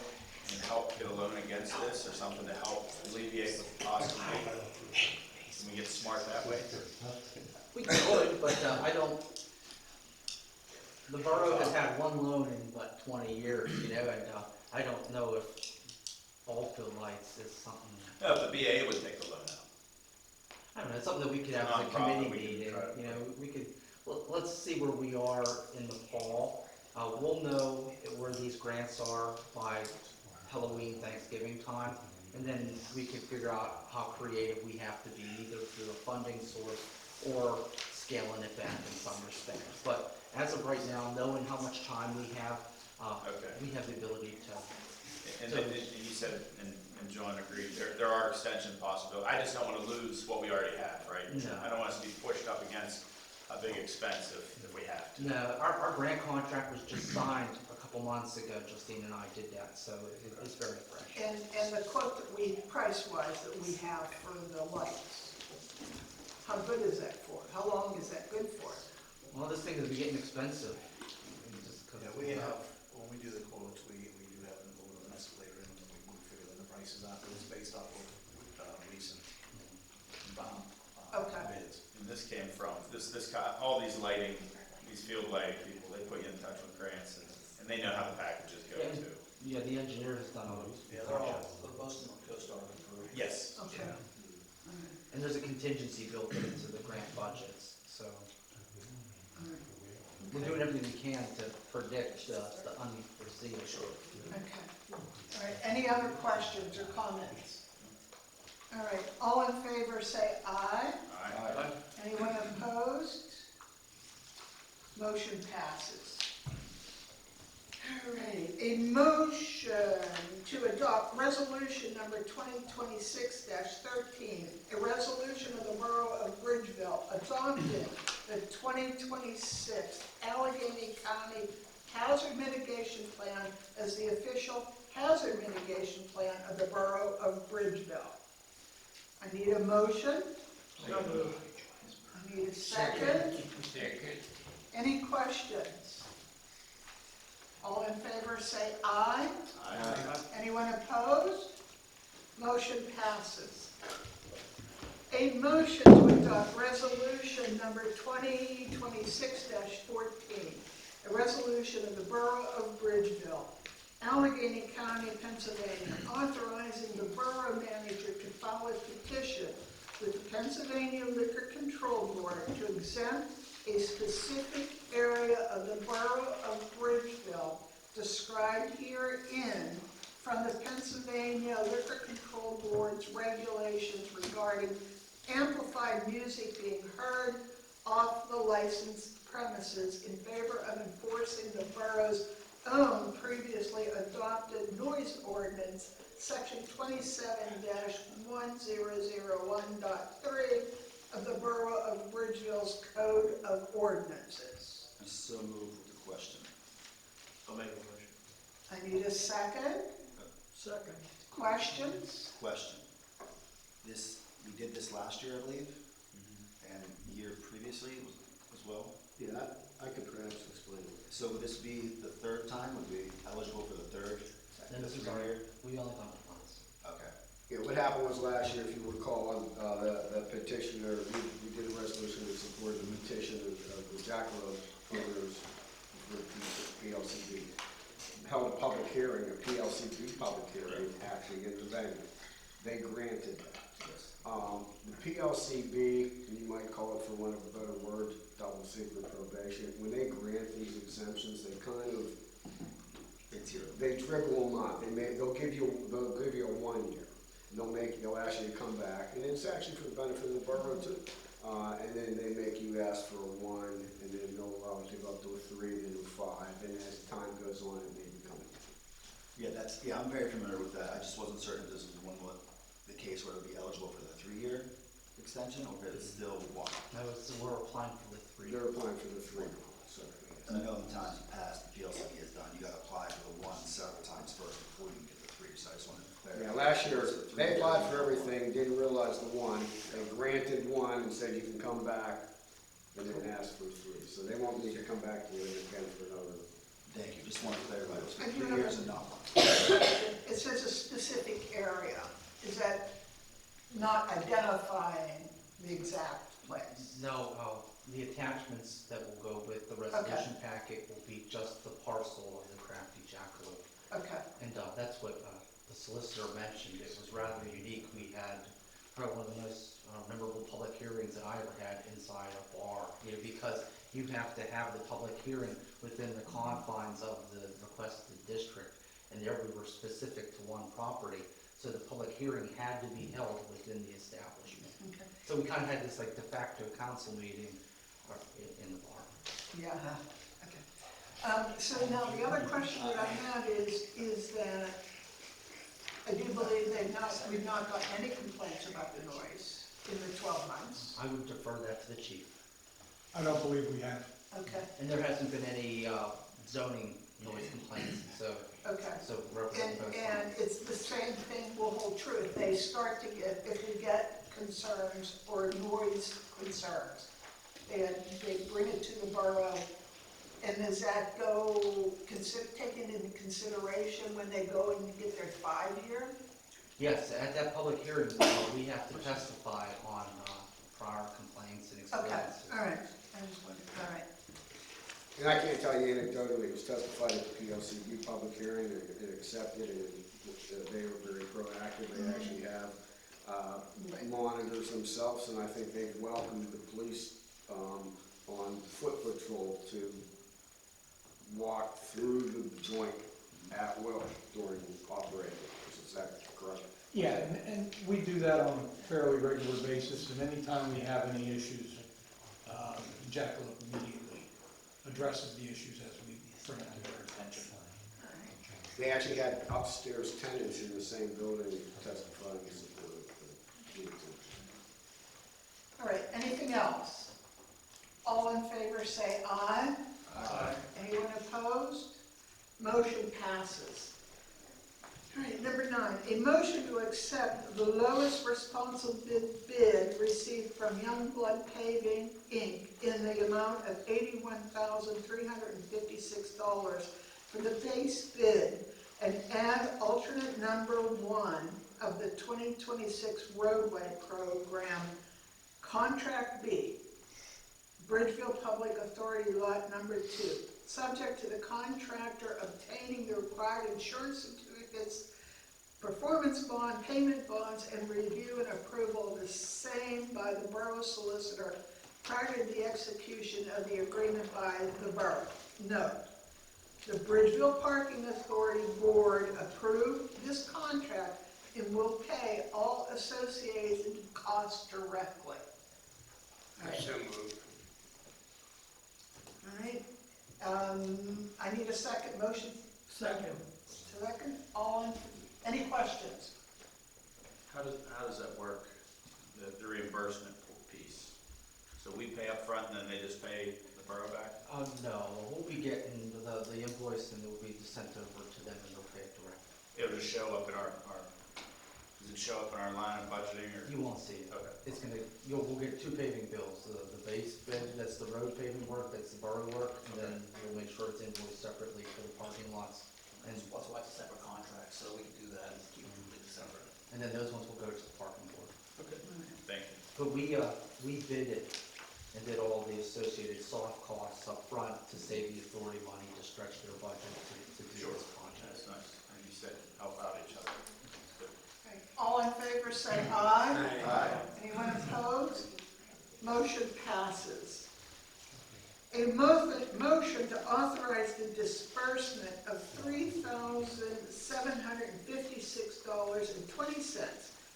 and help get a loan against this, or something to help alleviate what the cost would be? Can we get smart that way? We could, but I don't, the borough has had one loan in, 20 years, and I don't know if Ballfield Lights is something, No, if the BAA would take the loan out. I don't know, it's something that we could have as a Non-profit, committee we could meeting, try to- we could, let's see where we are in the fall. We'll know where these grants are by Halloween, Thanksgiving time, and then we can figure out how creative we have to be, either through a funding source or scaling it back in some respects. But as of right now, knowing how much time we have, Okay. we have the ability to. And So- you said, and John agreed, there are extension possibilities. I just don't want to lose what we already have, right? No. I don't want us to be pushed up against a big expense if we have to. No, our grant contract was just signed a couple months ago. Justine and I did that, so it's very fresh. And the quote that we, price-wise, that we have for the lights, how good is that for? How long is that good for? Well, this thing is getting expensive. Yeah, we have, when we do the quotes, we do have a little bit of an escalator in them, and we figure that the prices out, but it's based off of recent Okay. bids. And this came from, all these lighting, these field lighting people, they put you in touch with grants, and they know how the packages go Yeah. too. Yeah, the engineer has done all Yeah, they're all, most of them are CoStar approved. Yes. Okay. and there's a contingency built into the grant budgets, so we're doing everything we can to predict the unforeseen. Okay. All right, any other questions or comments? All right, all in favor say aye. Aye. Anyone opposed? Motion passes. All right, a motion to adopt resolution number 2026-13, a resolution of the Borough of Bridgeville adopting the 2026 Allegheny County Hazard Mitigation Plan as the official hazard mitigation plan of the Borough of Bridgeville. I need a motion. I need a second. Any questions? All in favor say aye. Aye. Anyone opposed? Motion passes. A motion to adopt resolution number 2026-14, a resolution of the Borough of Bridgeville, Allegheny County, Pennsylvania, authorizing the borough manager to file a petition with the Pennsylvania Liquor Control Board to exempt a specific area of the Borough of Bridgeville described herein from the Pennsylvania Liquor Control Board's regulations regarding amplified music being heard off the licensed premises in favor of enforcing the borough's own previously adopted noise ordinance, section 27-1001.3 of the Borough of Bridgeville's Code of Ordinances. I so move with the question. I'll make a motion. I need a second. Second. Questions? Question. We did this last year, I believe, and the year previously as well. Yeah, I could perhaps explain it. So would this be the third time? Would we be eligible for the third? And this is we only done it once. Okay. Yeah, what happened was last year, if you recall, the petitioner, we did a resolution that supported the petition of the Jackalope owners for PLCB. Held a public hearing, a PLCB public hearing, actually in the venue. They granted that. The PLCB, you might call it for one of a better word, double secret probation. When they grant these exemptions, they kind of, they dribble them up. They'll give you a 1 year. They'll actually come back, and it's actually for the benefit of the borough too. And then they make you ask for a 1, and then they'll allow it to go up to a 3, then a 5, and as time goes on, it may become. Yeah, I'm very familiar with that. I just wasn't certain if this was the case where it would be eligible for the 3-year extension, or if it's still 1. No, we're applying for the 3. They're applying for the 3. So, And I know in times past, the PLCB has done, you gotta apply for the 1 several times first before you can get the 3, so I just wanted to clarify. Yeah, last year, they applied for everything, didn't realize the one, they granted one and said you can come back, and then ask for three, so they won't need to come back to you again for another. Thank you, just want to clarify, it was I do 3 have years a- and not one. It says a specific area. Is that not identifying the exact place? No, the attachments that will go with the resolution packet will be just the parcel of the Crafty Jackalope. Okay, And that's what the solicitor mentioned. It was rather unique. We had probably one of the most memorable public hearings that I ever had inside a bar, because you have to have the public hearing within the confines of the requested district. And there we were specific to one property, so the public hearing had to be held within the establishment. okay. So we kind of had this like de facto council meeting in the bar. Yeah, okay. So now the other question that I had is that I do believe we've not gotten any complaints about the noise in the 12 months. I would defer that to the chief. I don't believe we have. Okay, And there hasn't been any zoning noise complaints, so okay. represent both And sides. it's the same thing will hold true if they start to get, if we get concerns or noise concerns, and they bring it to the borough, and does that go, taken into consideration when they go and get their 5-year? Yes, at that public hearing, we have to testify on prior complaints and Okay, experiences. all right, I just wondered, all right. And I can't tell you anecdotally, it was testified at the PLCB public hearing, and it accepted, and they were very proactive. They actually have monitors themselves, and I think they've welcomed the police on foot patrol to walk through the joint at will during operating. Is that correct? Yeah, and we do that on a fairly regular basis, and anytime we have any issues, Jackalope immediately addresses the issues as we bring it to their attention. They actually had upstairs tenants in the same building testifying in support of the All right, anything else? All in favor say aye. Aye. Anyone opposed? Motion passes. All right, number 9, a motion to accept the lowest responsible bid received from Youngblood Paving, Inc. in the amount of $81,356 for the base bid and add alternate number 1 of the 2026 roadway program, Contract B, Bridgeville Public Authority Lot Number 2, subject to the contractor obtaining the required insurance certificates, performance bond, payment bonds, and review and approval of the same by the borough solicitor prior to the execution of the agreement by the borough. Note, the Bridgeville Parking Authority Board approved this contract and will pay all associated costs directly. All right. So moved. All right, I need a second motion. Second. Second, any questions? How does that work, the reimbursement piece? So we pay up front and then they just pay the borough back? No, we'll be getting the invoice and it will be sent over to them and they'll pay it directly. It'll just show up in our, does it show up in our line of budgeting or? You won't see it. Okay. It's we'll get 2 paving bills, the base bid, that's the road paving work, that's the borough work, and then we'll make sure it's invoiced separately for the parking lots. And That's why it's a separate contract, so we can do that and keep it separate. and then those ones will go to the parking board. Okay. Thank you. But we bid it and did all the associated soft costs up front to save the authority money to stretch their budget to do this project. That's nice. Like you said, help out each other. Good. Okay, all in favor say aye. Aye. Anyone opposed? Motion passes. A motion to authorize the disbursement of $3,756.20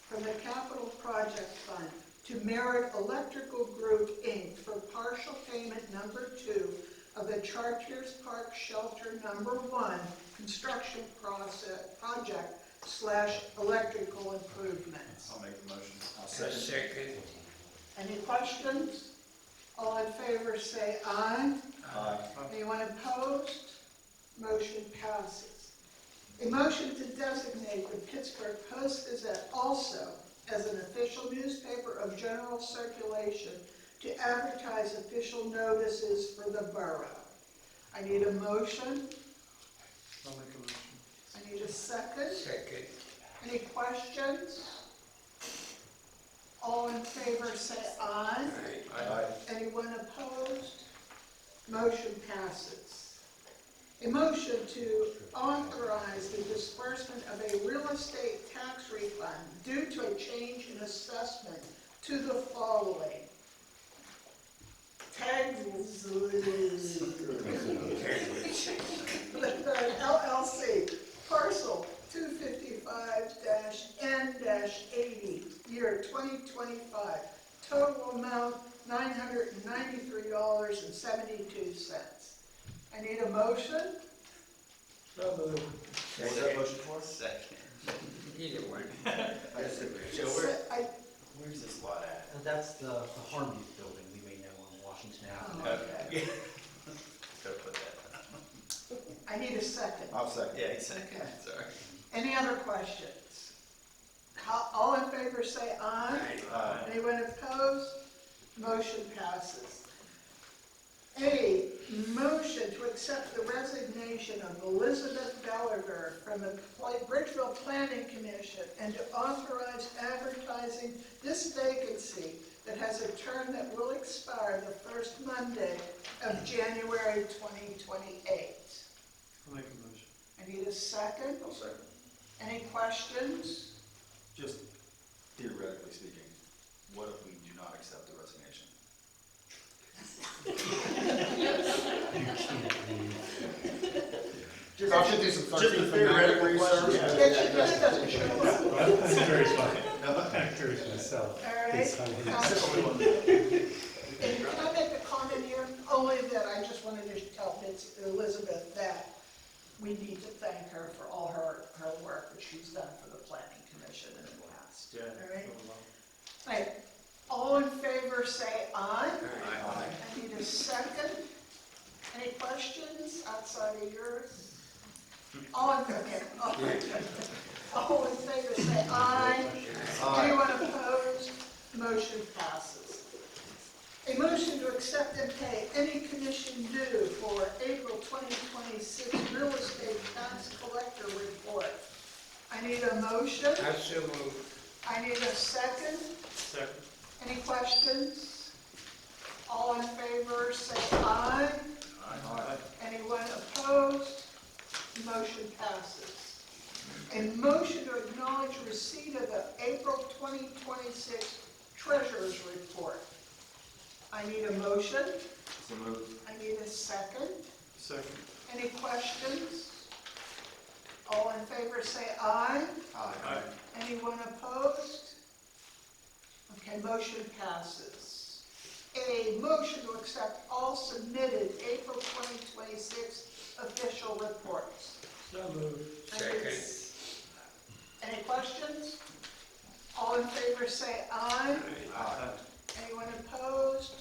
from the Capital Project Fund to Merit Electrical Group, Inc. for partial payment number 2 of the Chartiers Park Shelter number 1 construction project / electrical improvements. I'll make the motion. I'll second. Any questions? All in favor say aye. Aye. Anyone opposed? Motion passes. A motion to designate the Pittsburgh Post-Gazette also as an official newspaper of general circulation to advertise official notices for the borough. I need a motion. I'll make a motion. I need a second. Second. Any questions? All in favor say aye. Aye. Anyone opposed? Motion passes. A motion to authorize the disbursement of a real estate tax refund due to a change in assessment to the following. LLC, parcel 255-N-80, year 2025, total amount $993.72. I need a motion. So moved. What's that motion for? Second. Either one. Joe, where's this lot at? And that's the Harmony building we may know on Washington Avenue. Okay. Go put that. I need a second. I'll second. Yeah, second, sorry. Any other questions? All in favor say aye. Aye. Anyone opposed? Motion passes. A motion to accept the resignation of Elizabeth Gallagher from the Bridgeville Planning Commission and to authorize advertising this vacancy that has a term that will expire the first Monday of January 2028. I'll make a motion. I need a second. I'll second. Any questions? Just theoretically speaking, what if we do not accept the resignation? I should do some Just a thirteenth theoretical amendment question. research. Yeah, she really doesn't show up. That's very funny. I'm curious myself. All right. And can I make a comment here? Only that I just wanted to tell Elizabeth that we need to thank her for all her work that she's done for the Planning Commission in the past. Yeah. All right. All right. All in favor say aye. Aye. I need a second. Any questions outside of yours? All in favor say aye. Anyone opposed? Motion passes. A motion to accept and pay any commission due for April 2026 real estate tax collector report. I need a motion. I so moved. I need a second. Second. Any questions? All in favor say aye. Aye. Anyone opposed? Motion passes. A motion to acknowledge receipt of the April 2026 treasurer's report. I need a motion. So moved. I need a second. Second. Any questions? All in favor say aye. Aye. Anyone opposed? Okay, motion passes. A motion to accept all submitted April 2026 official reports. So moved. Second. Any questions? All in favor say aye. Aye. Anyone opposed?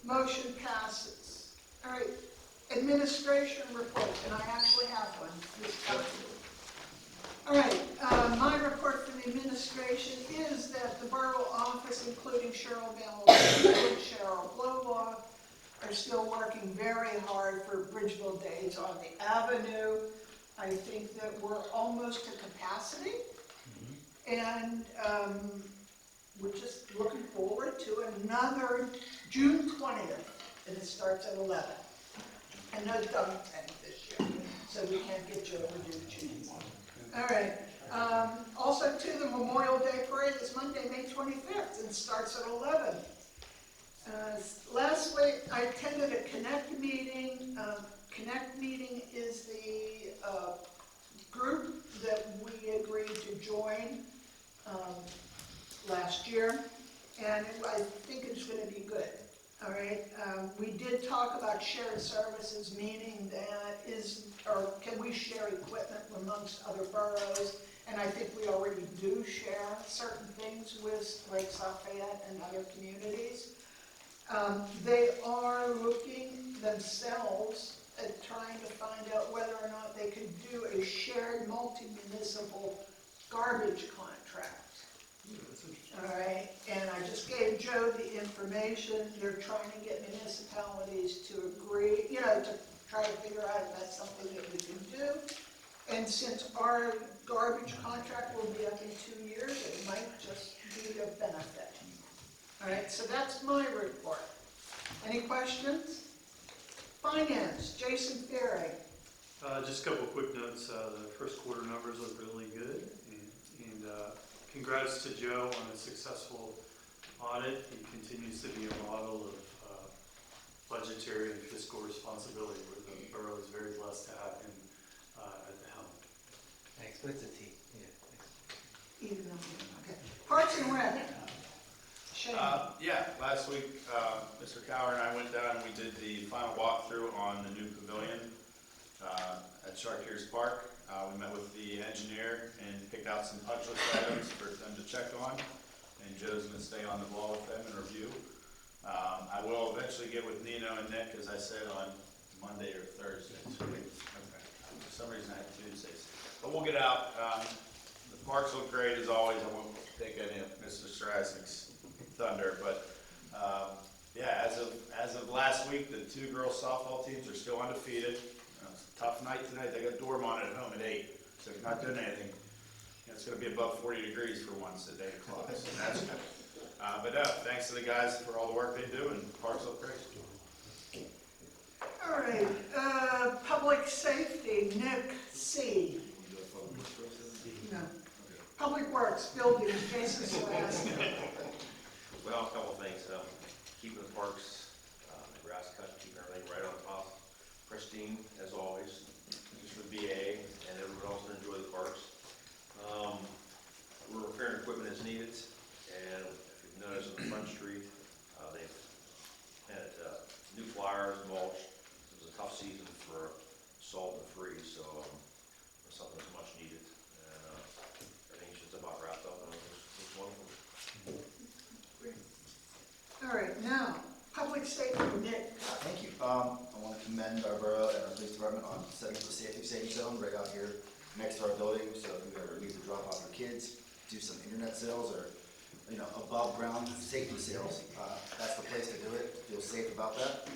Motion passes. All right, administration report, and I actually have one this time. All right, my report from the administration is that the borough office, including Cheryl Van Loon and Cheryl Blowoff, are still working very hard for Bridgeville Days on the Avenue. I think that we're almost to capacity. And we're just looking forward to another June 20th, and it starts at 11. And no dunk tank this year, so we can't get you overdue June. All right. Also, too, the Memorial Day Parade is Monday, May 25th, and starts at 11. Lastly, I attended a Connect meeting. Connect meeting is the group that we agreed to join last year, and I think it's going to be good. All right. We did talk about shared services, meaning that can we share equipment amongst other boroughs? And I think we already do share certain things with Lake Lafayette and other communities. They are looking themselves at trying to find out whether or not they could do a shared multi-municipal garbage contract. All right, and I just gave Joe the information. They're trying to get municipalities to agree, to try to figure out if that's something that we can do. And since our garbage contract will be up in 2 years, it might just be a benefit. All right, so that's my report. Any questions? Finance, Jason Ferry. Just a couple of quick notes. The first quarter numbers look really good. And congrats to Joe on a successful audit. He continues to be a model of budgetary and fiscal responsibility, where the borough is very blessed to have him at the helm. Thanks, but it's a T. Yeah, thanks. Even though, okay. Parks and Rec. Shane. Yeah, last week, Mr. Cower and I went down and we did the final walkthrough on the new pavilion at Sharkey's Park. We met with the engineer and picked out some punch list items for them to check on. And Joe's going to stay on the ball with them and review. I will eventually get with Nino and Nick, as I said, on Monday or Thursday. Okay. For some reason I have Tuesdays. But we'll get out. The parks look great as always. I won't take any of Mr. Strasnick's thunder, but yeah, as of last week, the 2 girls softball teams are still undefeated. It's a tough night tonight. They got Dormont at home at 8, so if you're not doing anything, it's going to be above 40 degrees for once at 8 o'clock. So that's good. But no, thanks to the guys for all the work they do, and the parks look great. All right, public safety, Nick C. No. Public Works, building, Jason Slask. Well, a couple of things. Keeping the parks, the grass cut, keeping everything right on top, pristine as always, just for the BA and everyone else to enjoy the parks. We're repairing equipment as needed, and if you've noticed on the front street, they've had new flyers, mulch. It was a tough season for salt and freeze, so something that's much needed. And everything's just about wrapped up, and it looks wonderful. All right, now, public safety, Nick. Thank you. I want to commend our borough and our police department on setting up a safety zone right out here next to our building. So if you ever need to drop off your kids, do some internet sales or, above ground safety sales, that's the place to do it. Feel safe about that.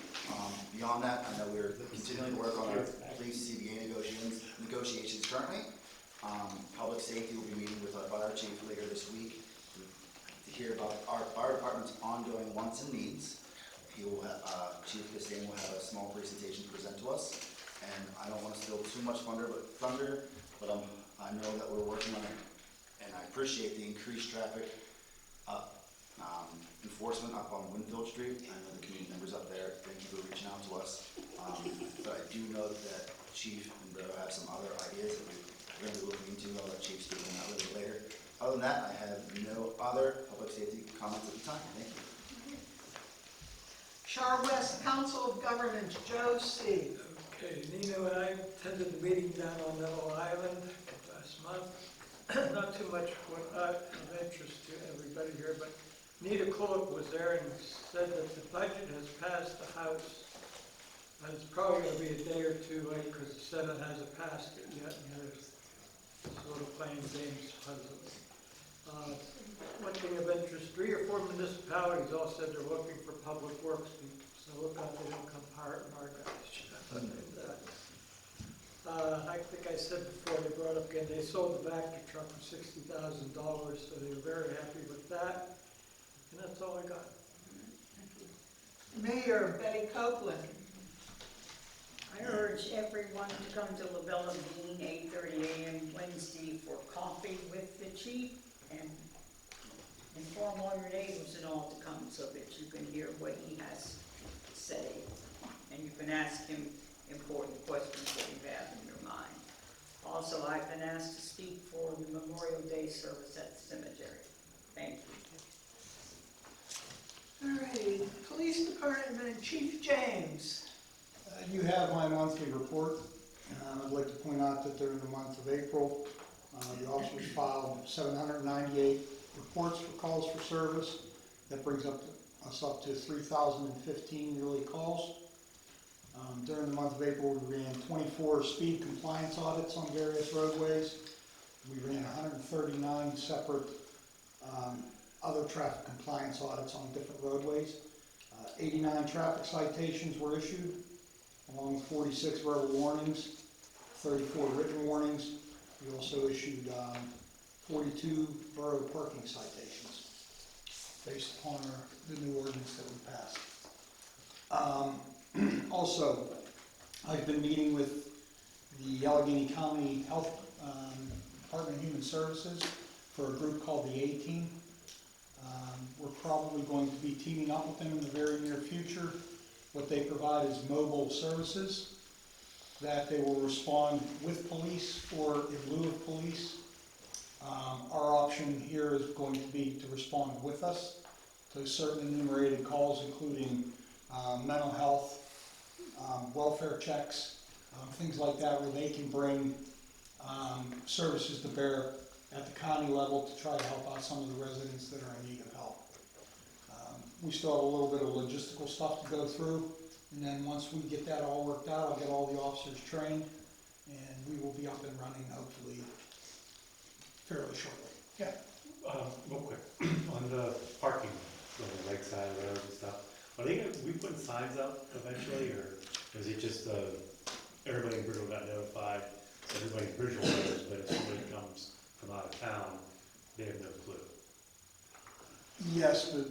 Beyond that, I know we're continuing to work on our police CBA negotiations currently. Public safety will be meeting with our fire chief later this week to hear about our fire department's ongoing wants and needs. He will have, Chief Castain will have a small presentation to present to us, and I don't want to steal too much thunder, but I know that we're working on it, and I appreciate the increased traffic enforcement up on Winfield Street. I know the community members up there, thank you for reaching out to us, but I do know that Chief and Bro have some other ideas that we're going to be looking into. I'll let Chief speak on that a little bit later. Other than that, I have no other public safety comments at the time. Thank you. Char West Council of Governments, Joe C. Okay, Nino and I attended the meeting down on Neville Island last month. Not too much of interest to everybody here, but Nita Kulip was there and said that the budget has passed the House. And it's probably going to be a day or two late because the Senate hasn't passed it yet, and they're sort of playing games puzzling. One thing of interest, 3 or 4 municipalities all said they're looking for public works people, so look out they don't come pirating our guys. I think I said before, they brought up again, they sold the Vector truck for $60,000, so they were very happy with that. And that's all I got. Mayor Betty Copeland. I urge everyone to come to LaBella Bean, 8:30 a.m. Wednesday for coffee with the chief, and inform all your neighbors and all to come so that you can hear what he has to say. And you can ask him important questions that you have in your mind. Also, I've been asked to speak for the Memorial Day service at the cemetery. Thank you. All right, Police Department, Chief James. You have my monthly report. I'd like to point out that during the month of April, the officers filed 798 reports for calls for service. That brings us up to 3,015 yearly calls. During the month of April, we ran 24 speed compliance audits on various roadways. We ran 139 separate other traffic compliance audits on different roadways. 89 traffic citations were issued, along with 46 verbal warnings, 34 written warnings. We also issued 42 borough parking citations based upon the new ordinance that we passed. Also, I've been meeting with the Allegheny County Health Department of Human Services for a group called the A-Team. We're probably going to be teaming up with them in the very near future. What they provide is mobile services that they will respond with police or in lieu of police. Our option here is going to be to respond with us to certain enumerated calls, including mental health, welfare checks, things like that, where they can bring services to bear at the county level to try to help out some of the residents that are in need of help. We still have a little bit of logistical stuff to go through, and then once we get that all worked out, I'll get all the officers trained, and we will be up and running hopefully fairly shortly. Yeah. Real quick, on the parking, on the lakeside roads and stuff, are we putting signs up eventually, or is it just everybody in Bridgeville got notified, so everybody in Bridgeville knows, but if somebody comes from out of town, they have no clue? Yes, but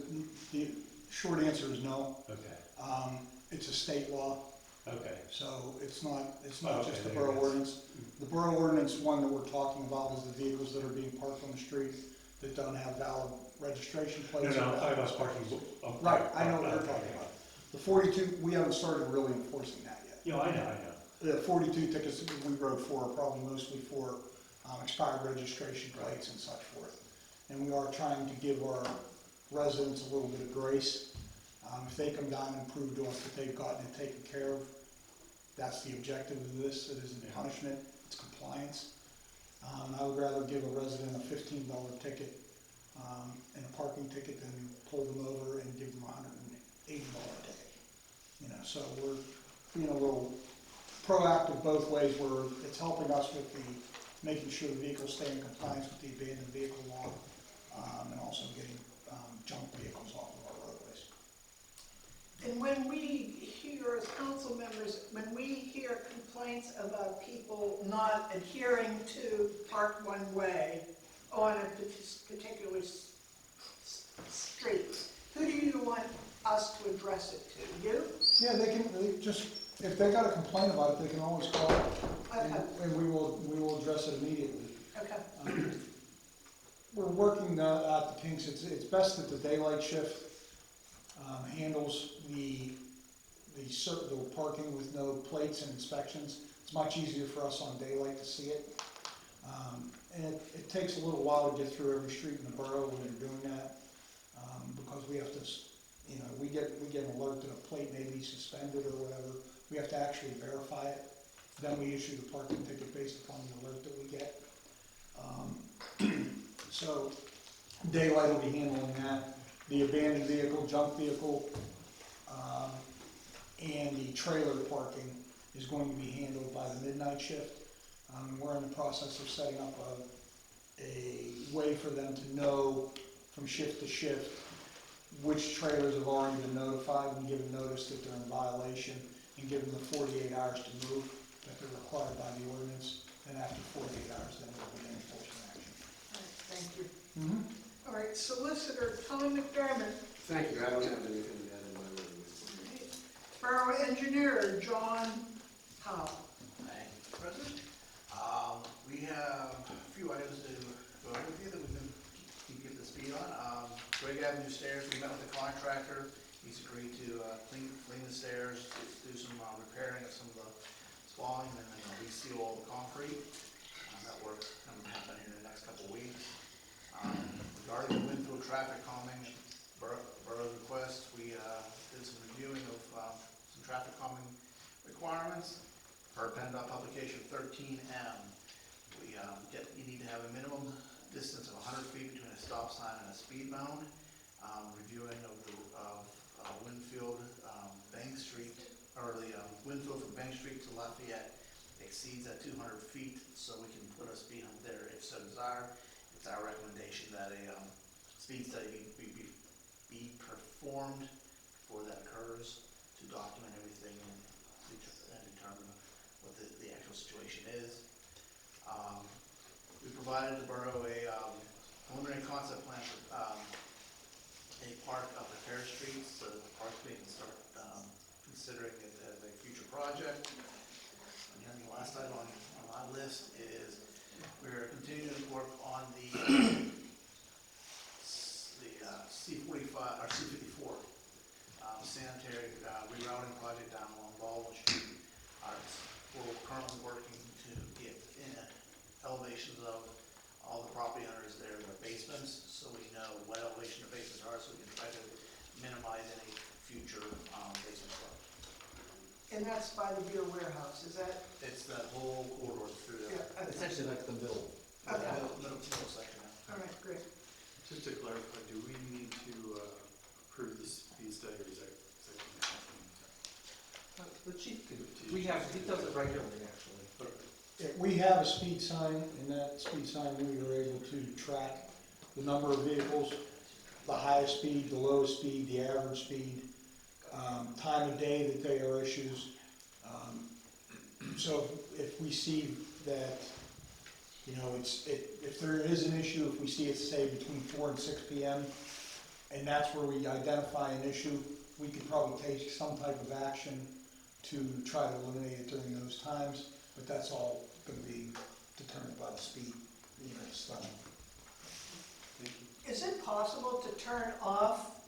the short answer is no. Okay. It's a state law. Okay. So it's not Okay, just the there it borough is. ordinance. The borough ordinance one that we're talking about is the vehicles that are being parked on the street that don't have valid registration No, plates. no, or I'm talking valid- about parking. Right, I know what you're Okay. talking about. The 42, we haven't started really enforcing that yet. Yeah, I know. The 42 tickets that we wrote for are probably mostly for expired registration plates and such forth. And we are trying to give our residents a little bit of grace. If they come down and prove to us that they've gotten it taken care of, that's the objective of this. It isn't punishment, it's compliance. I would rather give a resident a $15 ticket and a parking ticket than pull them over and give them a $180 ticket. You know, so we're being a little proactive both ways, where it's helping us with making sure the vehicles stay in compliance with the abandoned vehicle law, and also getting junk vehicles off of our roadways. And when we hear, as council members, when we hear complaints about people not adhering to park one way on a particular street, who do you want us to address it to? You? Yeah, they just, if they got a complaint about it, they can always call, Okay. and we will address it immediately. Okay. We're working out the kinks. It's best that the daylight shift handles the parking with no plates and inspections. It's much easier for us on daylight to see it. And it takes a little while to get through every street in the borough when they're doing that, because we have to, you know, we get an alert that a plate may be suspended or whatever. We have to actually verify it. Then we issue the parking ticket based upon the alert that we get. So daylight will be handling that. The abandoned vehicle, junk vehicle, and the trailer parking is going to be handled by the midnight shift. We're in the process of setting up a way for them to know from shift to shift which trailers have already been notified and given notice that they're in violation, and give them the 48 hours to move that they're required by the ordinance. And after 48 hours, then we'll begin enforcement action. Thank you. All right, Solicitor Tom McDermott. Thank you, I don't have anything to add in my written. Borough Engineer John Howe. Thank you, President. We have a few items to go over with you that we can keep the speed on. Greg Avenue stairs, we met with the contractor. He's agreed to clean the stairs, do some repairing of some of the spalling, and then reseal all the concrete. That work's going to happen in the next couple of weeks. Regarding the Winfield traffic calming, borough's request, we did some reviewing of some traffic calming requirements. Per PennDOT publication 13M, you need to have a minimum distance of 100 feet between a stop sign and a speed mound. Reviewing of the Winfield Bank Street, or the Winfield exceeds that 200 feet, so we can put a speed hump there if so desired. It's our recommendation that a speed study be performed before that occurs to document everything and determine what the actual situation is. We provided the borough a preliminary concept plan for a park up at Fair Street, so that the park committee can start considering it as a future project. And then the last item on my list is we're continuing to work on the C45 or C54 sanitary rerouting project down along Baldwin Street. We're currently working to get elevations of all the property owners there, their basements, so we know what elevation their basements are, so we can try to minimize any future basement flow. And that's by the beer warehouse, is that? It's that whole corridor through there. Yeah, okay. Essentially like the middle. Okay. Middle section. All right, great. Just to clarify, do we need to approve this speed study, or is that? The chief could, he does it regularly, actually. Yeah, we have a speed sign, and that speed sign, we are able to track the number of vehicles, the highest speed, the lowest speed, the average speed, time of day that they are issues. So if we see that, you know, if there is an issue, if we see it, say, between 4 and 6 p.m., and that's where we identify an issue, we could probably take some type of action to try to eliminate it during those times, but that's all going to be determined by the speed, you know, stuff. Is it possible to turn off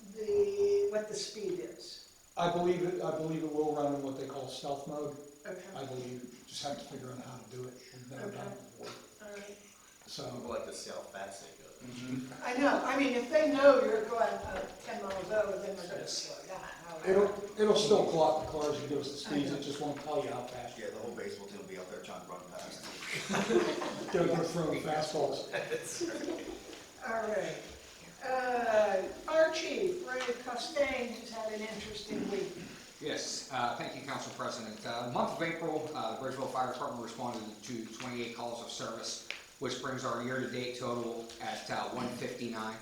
what the speed is? I believe it will run in what they call stealth mode. Okay. I believe, just have to figure out how to do it. We've never done it before. All right. So, People like to see how fast they go. I know, I mean, if they know you're going 10 miles over, then they're going to slow down. it'll still clock the cars and give us the speeds, it just won't tell you how fast. Yeah, the whole baseball team will be out there trying to run past. They're throwing fastballs. All right. Our chief, Ray Costain, has had an interesting week. Yes, thank you, Council President. The month of April, the Bridgeville Fire Department responded to 28 calls of service, which brings our year-to-date total at 159.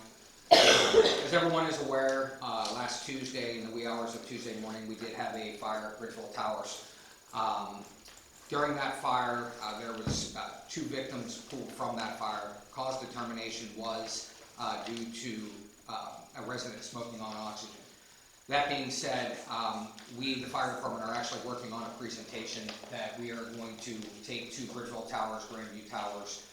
As everyone is aware, last Tuesday, in the wee hours of Tuesday morning, we did have a fire at Bridgeville Towers. During that fire, there was 2 victims pulled from that fire. Cause determination was due to a resident smoking on oxygen. That being said, we, the fire department, are actually working on a presentation that we are going to take to Bridgeville Towers, Grandview Towers,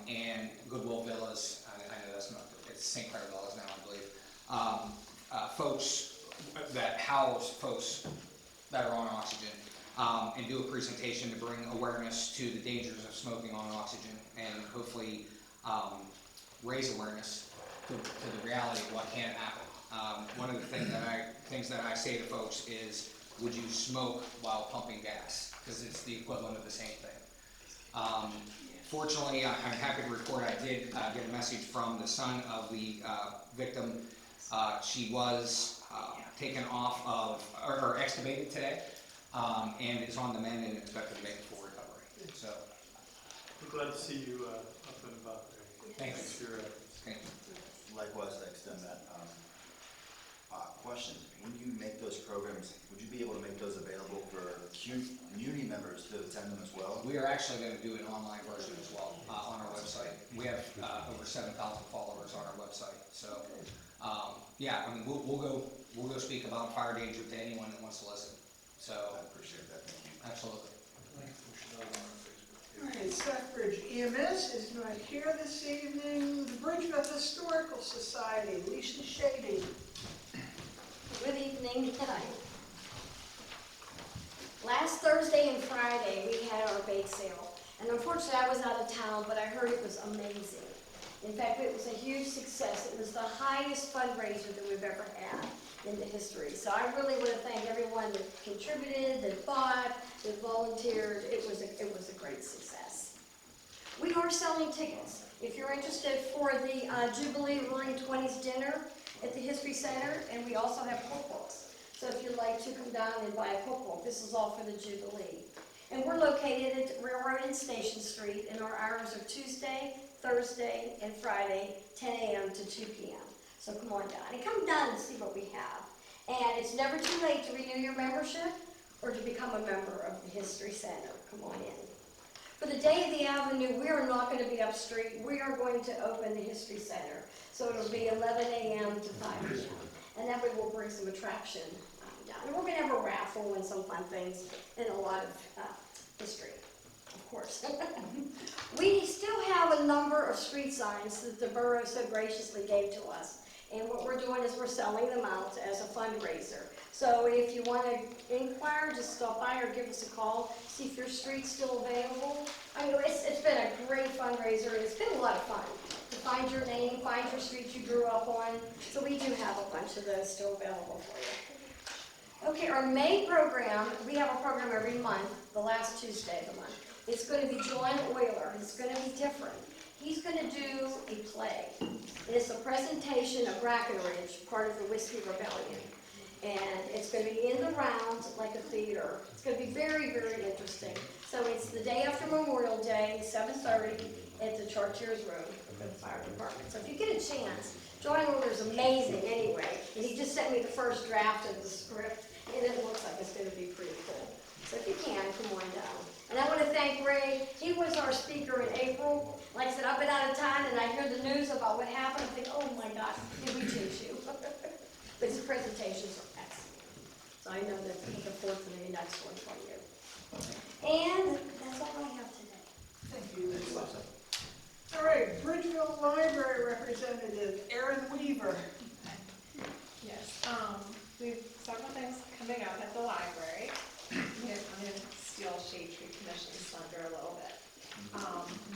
and Goodwill Villas. I know that's not, it's St. Clair Villas now, I believe. Folks that house folks that are on oxygen, and do a presentation to bring awareness to the dangers of smoking on oxygen, and hopefully raise awareness to the reality of what can happen. One of the things that I say to folks is, would you smoke while pumping gas? Because it's the equivalent of the same thing. Fortunately, I'm happy to report I did get a message from the son of the victim. She was taken off of, or extubated today, and is on the mend and expected to make a full recovery. So, We're glad to see you up and about there. Thank you. Thanks for your efforts. Thank you. Likewise, I extend that. Question, when you make those programs, would you be able to make those available for community members to attend them as well? We are actually going to do an online version as well on our website. We have over 7,000 followers on our website. So, yeah, I mean, we'll go speak about fire danger to anyone that wants to listen. So, I appreciate that. Thank you. Absolutely. All right, Stockbridge EMS is not here this evening. The Bridgeville Historical Society, Lisa Shady. Good evening. Last Thursday and Friday, we had our bake sale. And unfortunately, I was out of town, but I heard it was amazing. In fact, it was a huge success. It was the highest fundraiser that we've ever had in the history. So I really want to thank everyone that contributed, that bought, that volunteered. It was a great success. We are selling tickets. If you're interested for the Jubilee Roaring 20s dinner at the History Center, and we also have cookbooks. So if you'd like to come down and buy a cookbook, this is all for the Jubilee. And we're located at Railroad and Station Street, and our hours are Tuesday, Thursday, and Friday, 10 a.m. to 2 p.m. So come on down, and come down and see what we have. And it's never too late to renew your membership or to become a member of the History Center. Come on in. For the Day of the Avenue, we are not going to be up street. We are going to open the History Center. So it'll be 11 a.m. to 5 p.m. And that way we'll bring some attraction down. And we're going to have a raffle and some fun things and a lot of history, of course. We still have a number of street signs that the borough so graciously gave to us. And what we're doing is we're selling them out as a fundraiser. So if you want to inquire, just stop by or give us a call, see if your street's still available. I mean, it's been a great fundraiser, and it's been a lot of fun to find your name, find your street you grew up on. So we do have a bunch of those still available for you. Okay, our May program, we have a program every month, the last Tuesday of the month. It's going to be John Euler. It's going to be different. He's going to do a play. It's a presentation of Brackenridge, part of the Whiskey Rebellion. And it's going to be in the round like a theater. It's going to be very, very interesting. So it's the day after Memorial Day, 7:30, at the Chartiers Room for the fire department. So if you get a chance, John Euler's amazing anyway. And he just sent me the first draft of the script, and it looks like it's going to be pretty cool. So if you can, come on down. And I want to thank Ray. He was our speaker in April. Like I said, I've been out of town, and I hear the news about what happened. I think, oh my gosh, did we choose you? But his presentations are excellent. So I know that he can afford to be an excellent for you. And that's all I have today. Thank you, Liz. All right, Bridgeville Library Representative Erin Weaver. Yes, we have several things coming up at the library. I'm going to steal Shade Tree Commission's thunder a little bit.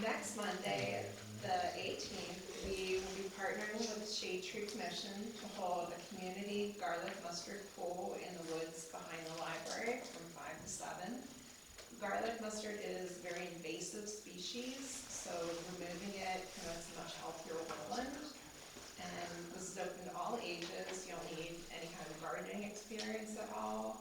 Next Monday, the 18th, we will be partnering with Shade Tree Commission to hold a community garlic mustard pool in the woods behind the library from 5 to 7. Garlic mustard is a very invasive species, so removing it promotes a much healthier woodland. And this is open to all ages. You don't need any kind of gardening experience at all.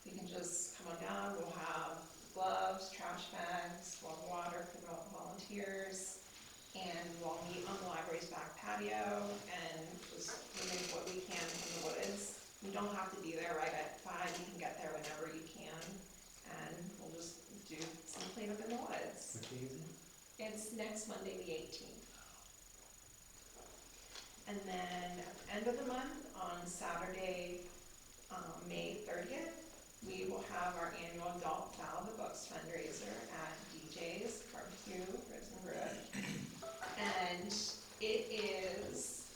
You can just come on down. We'll have gloves, trash bags, we'll have water for volunteers, and we'll meet on the library's back patio and just remove what we can from the woods. You don't have to be there right at 5. You can get there whenever you can, and we'll just do some cleanup in the woods. It's next Monday, the 18th. And then at the end of the month, on Saturday, May 30th, we will have our annual Adult Battle of the Books fundraiser at DJ's Barbecue, Ribs and Bread. And it is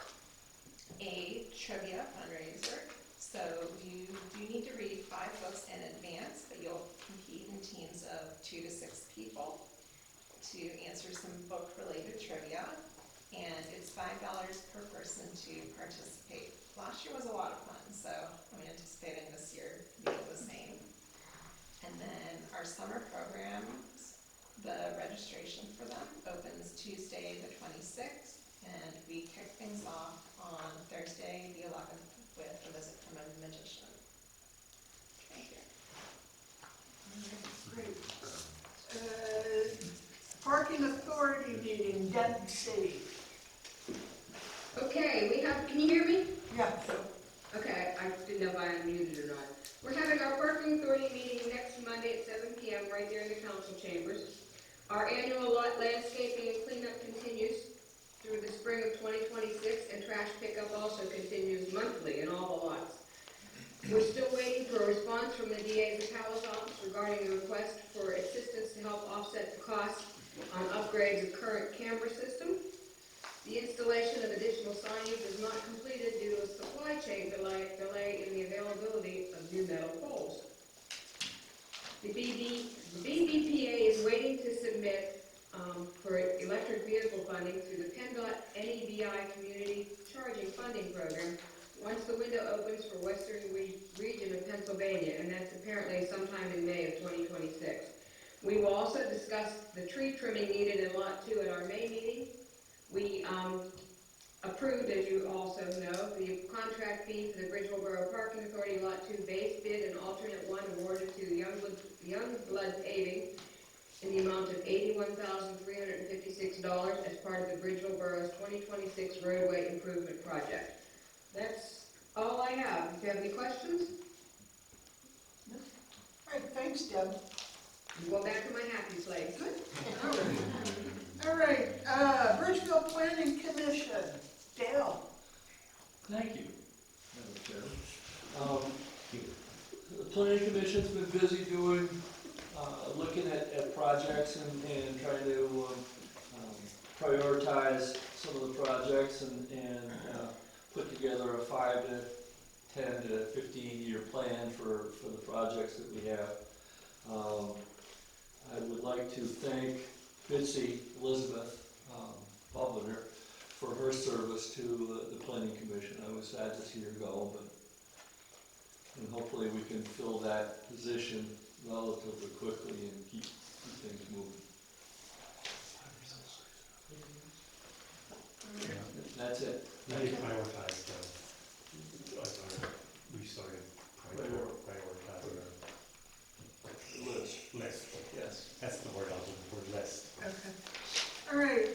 a trivia fundraiser. So you do need to read 5 books in advance, but you'll compete in teams of 2 to 6 people to answer some book-related trivia. And it's $5 per person to participate. Last year was a lot of fun, so I'm anticipating this year being the same. And then our summer programs, the registration for them opens Tuesday the 26th, and we kick things off on Thursday the 11th with a visit from a magician. Thank you. Great. Parking Authority meeting, Deb C. Okay, we have, can you hear me? Yeah. Okay, I didn't know if I unmuted or not. We're having our parking authority meeting next Monday at 7 p.m. right there in the council chambers. Our annual lot landscaping and cleanup continues through the spring of 2026, and trash pickup also continues monthly in all the lots. We're still waiting for a response from the DA's Appeals office regarding the request for assistance to help offset the cost on upgrades of current camera system. The installation of additional signage is not completed due to a supply chain delay in the availability of new metal poles. The BVPA is waiting to submit for electric vehicle funding through the PennDOT NEVI Community Charging Funding Program once the window opens for Western region of Pennsylvania, and that's apparently sometime in May of 2026. We will also discuss the tree trimming needed in Lot 2 at our May meeting. We approved, as you also know, the contract fee for the Bridgeville Borough Parking Authority Lot 2 base bid and alternate 1 awarded to Youngblood Youngblood Paving in the amount of $81,356 as part of the Bridgeville Borough's 2026 roadway improvement project. That's all I have. If you have any questions, All right, thanks, Deb. go back to my happy place. Good. All right, Bridgeville Planning Commission, Dale. Thank you, Madam Chair. The planning commission's been busy doing, looking at projects and trying to prioritize some of the projects and put together a 5 to 10 to 15-year plan for the projects that we have. I would like to thank Bitsy Elizabeth Bubler for her service to the planning commission. I was sad to see her go, but and hopefully we can fill that position relatively quickly and keep things moving. That's it. Now you prioritize we started prioritizing our list. Yes. That's the word I was looking for, list. Okay. All right,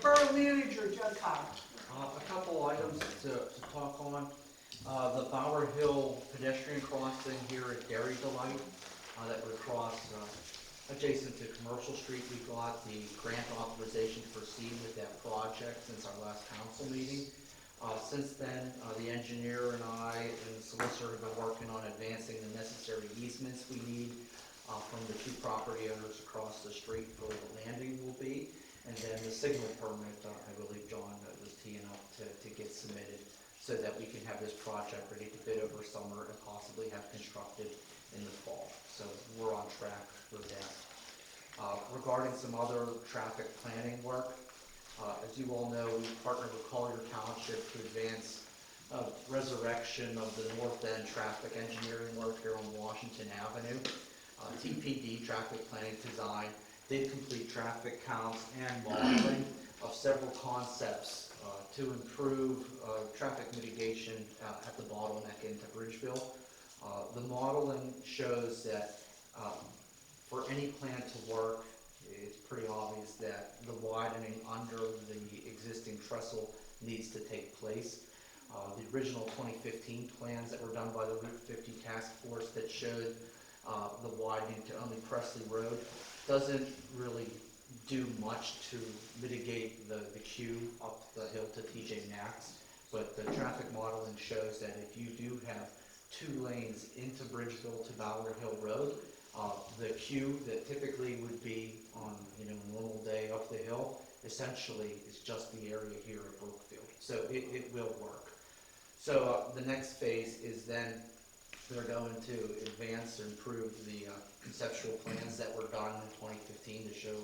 Borough Manager, Judd Cobb. A couple items to talk on. The Bower Hill pedestrian crossing here at Dairy Delight that would cross adjacent to Commercial Street. We got the grant authorization to proceed with that project since our last council meeting. Since then, the engineer and I and the solicitor have been working on advancing the necessary easements we need from the two property owners across the street for where the landing will be. And then the signal permit, I believe John was teeing up to get submitted so that we can have this project ready to bid over summer and possibly have constructed in the fall. So we're on track for that. Regarding some other traffic planning work, as you all know, we partnered with Collier Township to advance resurrection of the North End traffic engineering work here on Washington Avenue. TPD, Traffic Planning Design, did complete traffic counts and modeling of several concepts to improve traffic mitigation at the bottleneck into Bridgeville. The modeling shows that for any plan to work, it's pretty obvious that the widening under the existing trestle needs to take place. The original 2015 plans that were done by the Route 50 task force that showed the widening to only Presley Road doesn't really do much to mitigate the queue up the hill to TJ Maxx, but the traffic modeling shows that if you do have 2 lanes into Bridgeville to Bower Hill Road, the queue that typically would be on a normal day up the hill essentially is just the area here at Brookfield. So it will work. So the next phase is then they're going to advance or improve the conceptual plans that were done in 2015 to show,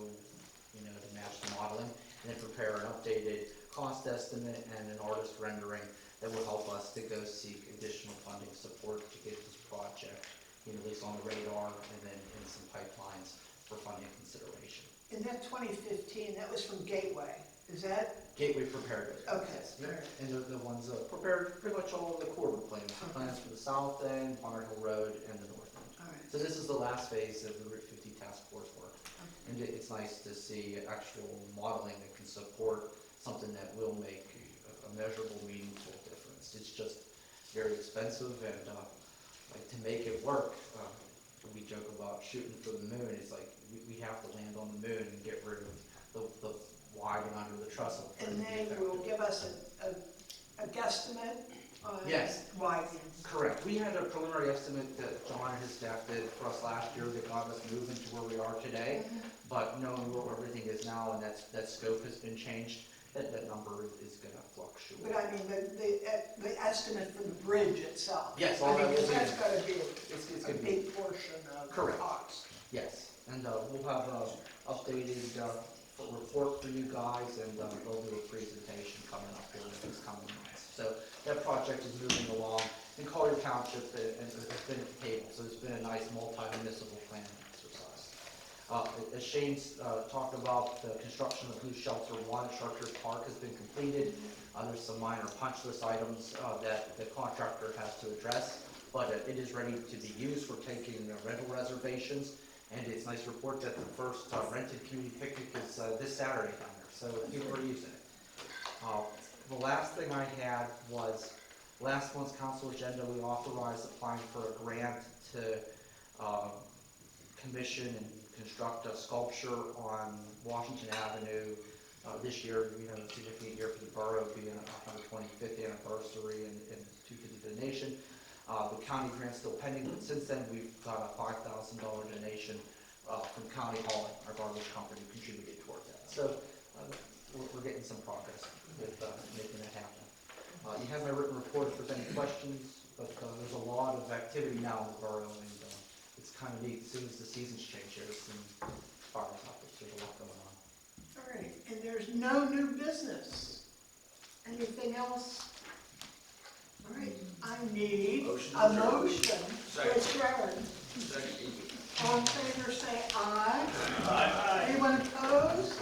to match the modeling, and then prepare an updated cost estimate and an artist rendering that will help us to go seek additional funding support to get this project, at least on the radar, and then in some pipelines for funding consideration. In that 2015, that was from Gateway, is that? Gateway prepared it. Okay. Yes, yeah. And they're the ones prepared pretty much all of the corridor plans, the plans for the south end, Bonner Hill Road, and the north end. All right. So this is the last phase of the Route 50 task force work. And it's nice to see actual modeling that can support something that will make a measurable, meaningful difference. It's just very expensive, and to make it work, we joke about shooting for the moon. It's like we have to land on the moon and get rid of the widening under the trestle. And they will give us a guesstimate on Yes. widening. Correct. We had a preliminary estimate that John and his staff did for us last year that got us moving to where we are today. But knowing where everything is now and that scope has been changed, that number is going to fluctuate. But I mean, the estimate for the bridge itself. Yes, I all mean, that will be- that's got to be It's a gonna be- big portion of the Correct. cost. Yes, and we'll have an updated report for you guys, and we'll do a presentation coming up here in the next coming months. So that project is moving along, and Collier Township has been at the table, so it's been a nice multi-municipal planning exercise. As Shane's talked about, the construction of Blue Shelter 1 at Chartiers Park has been completed. There's some minor punch list items that the contractor has to address. but it is ready to be used. We're taking rental reservations, and it's nice to report that the first rented community picnic is this Saturday down there, so people are using it. The last thing I had was, last month's council agenda, we authorized applying for a grant to commission and construct a sculpture on Washington Avenue. This year, you know, a significant year for the borough, being our 125th anniversary and 250th for the nation. The county grant's still pending, but since then, we've got a $5,000 donation from County Hauling, our garbage company, contributed toward that. So we're getting some progress with making that happen. You have my written report if there's any questions, but there's a lot of activity now in the borough, and it's kind of neat. As soon as the seasons change, there's some fires out there, so there's a lot going on. All right, and there's no new business. Anything else? All right, I need a motion to adjourn. All in favor, say aye. Aye. Anyone opposed?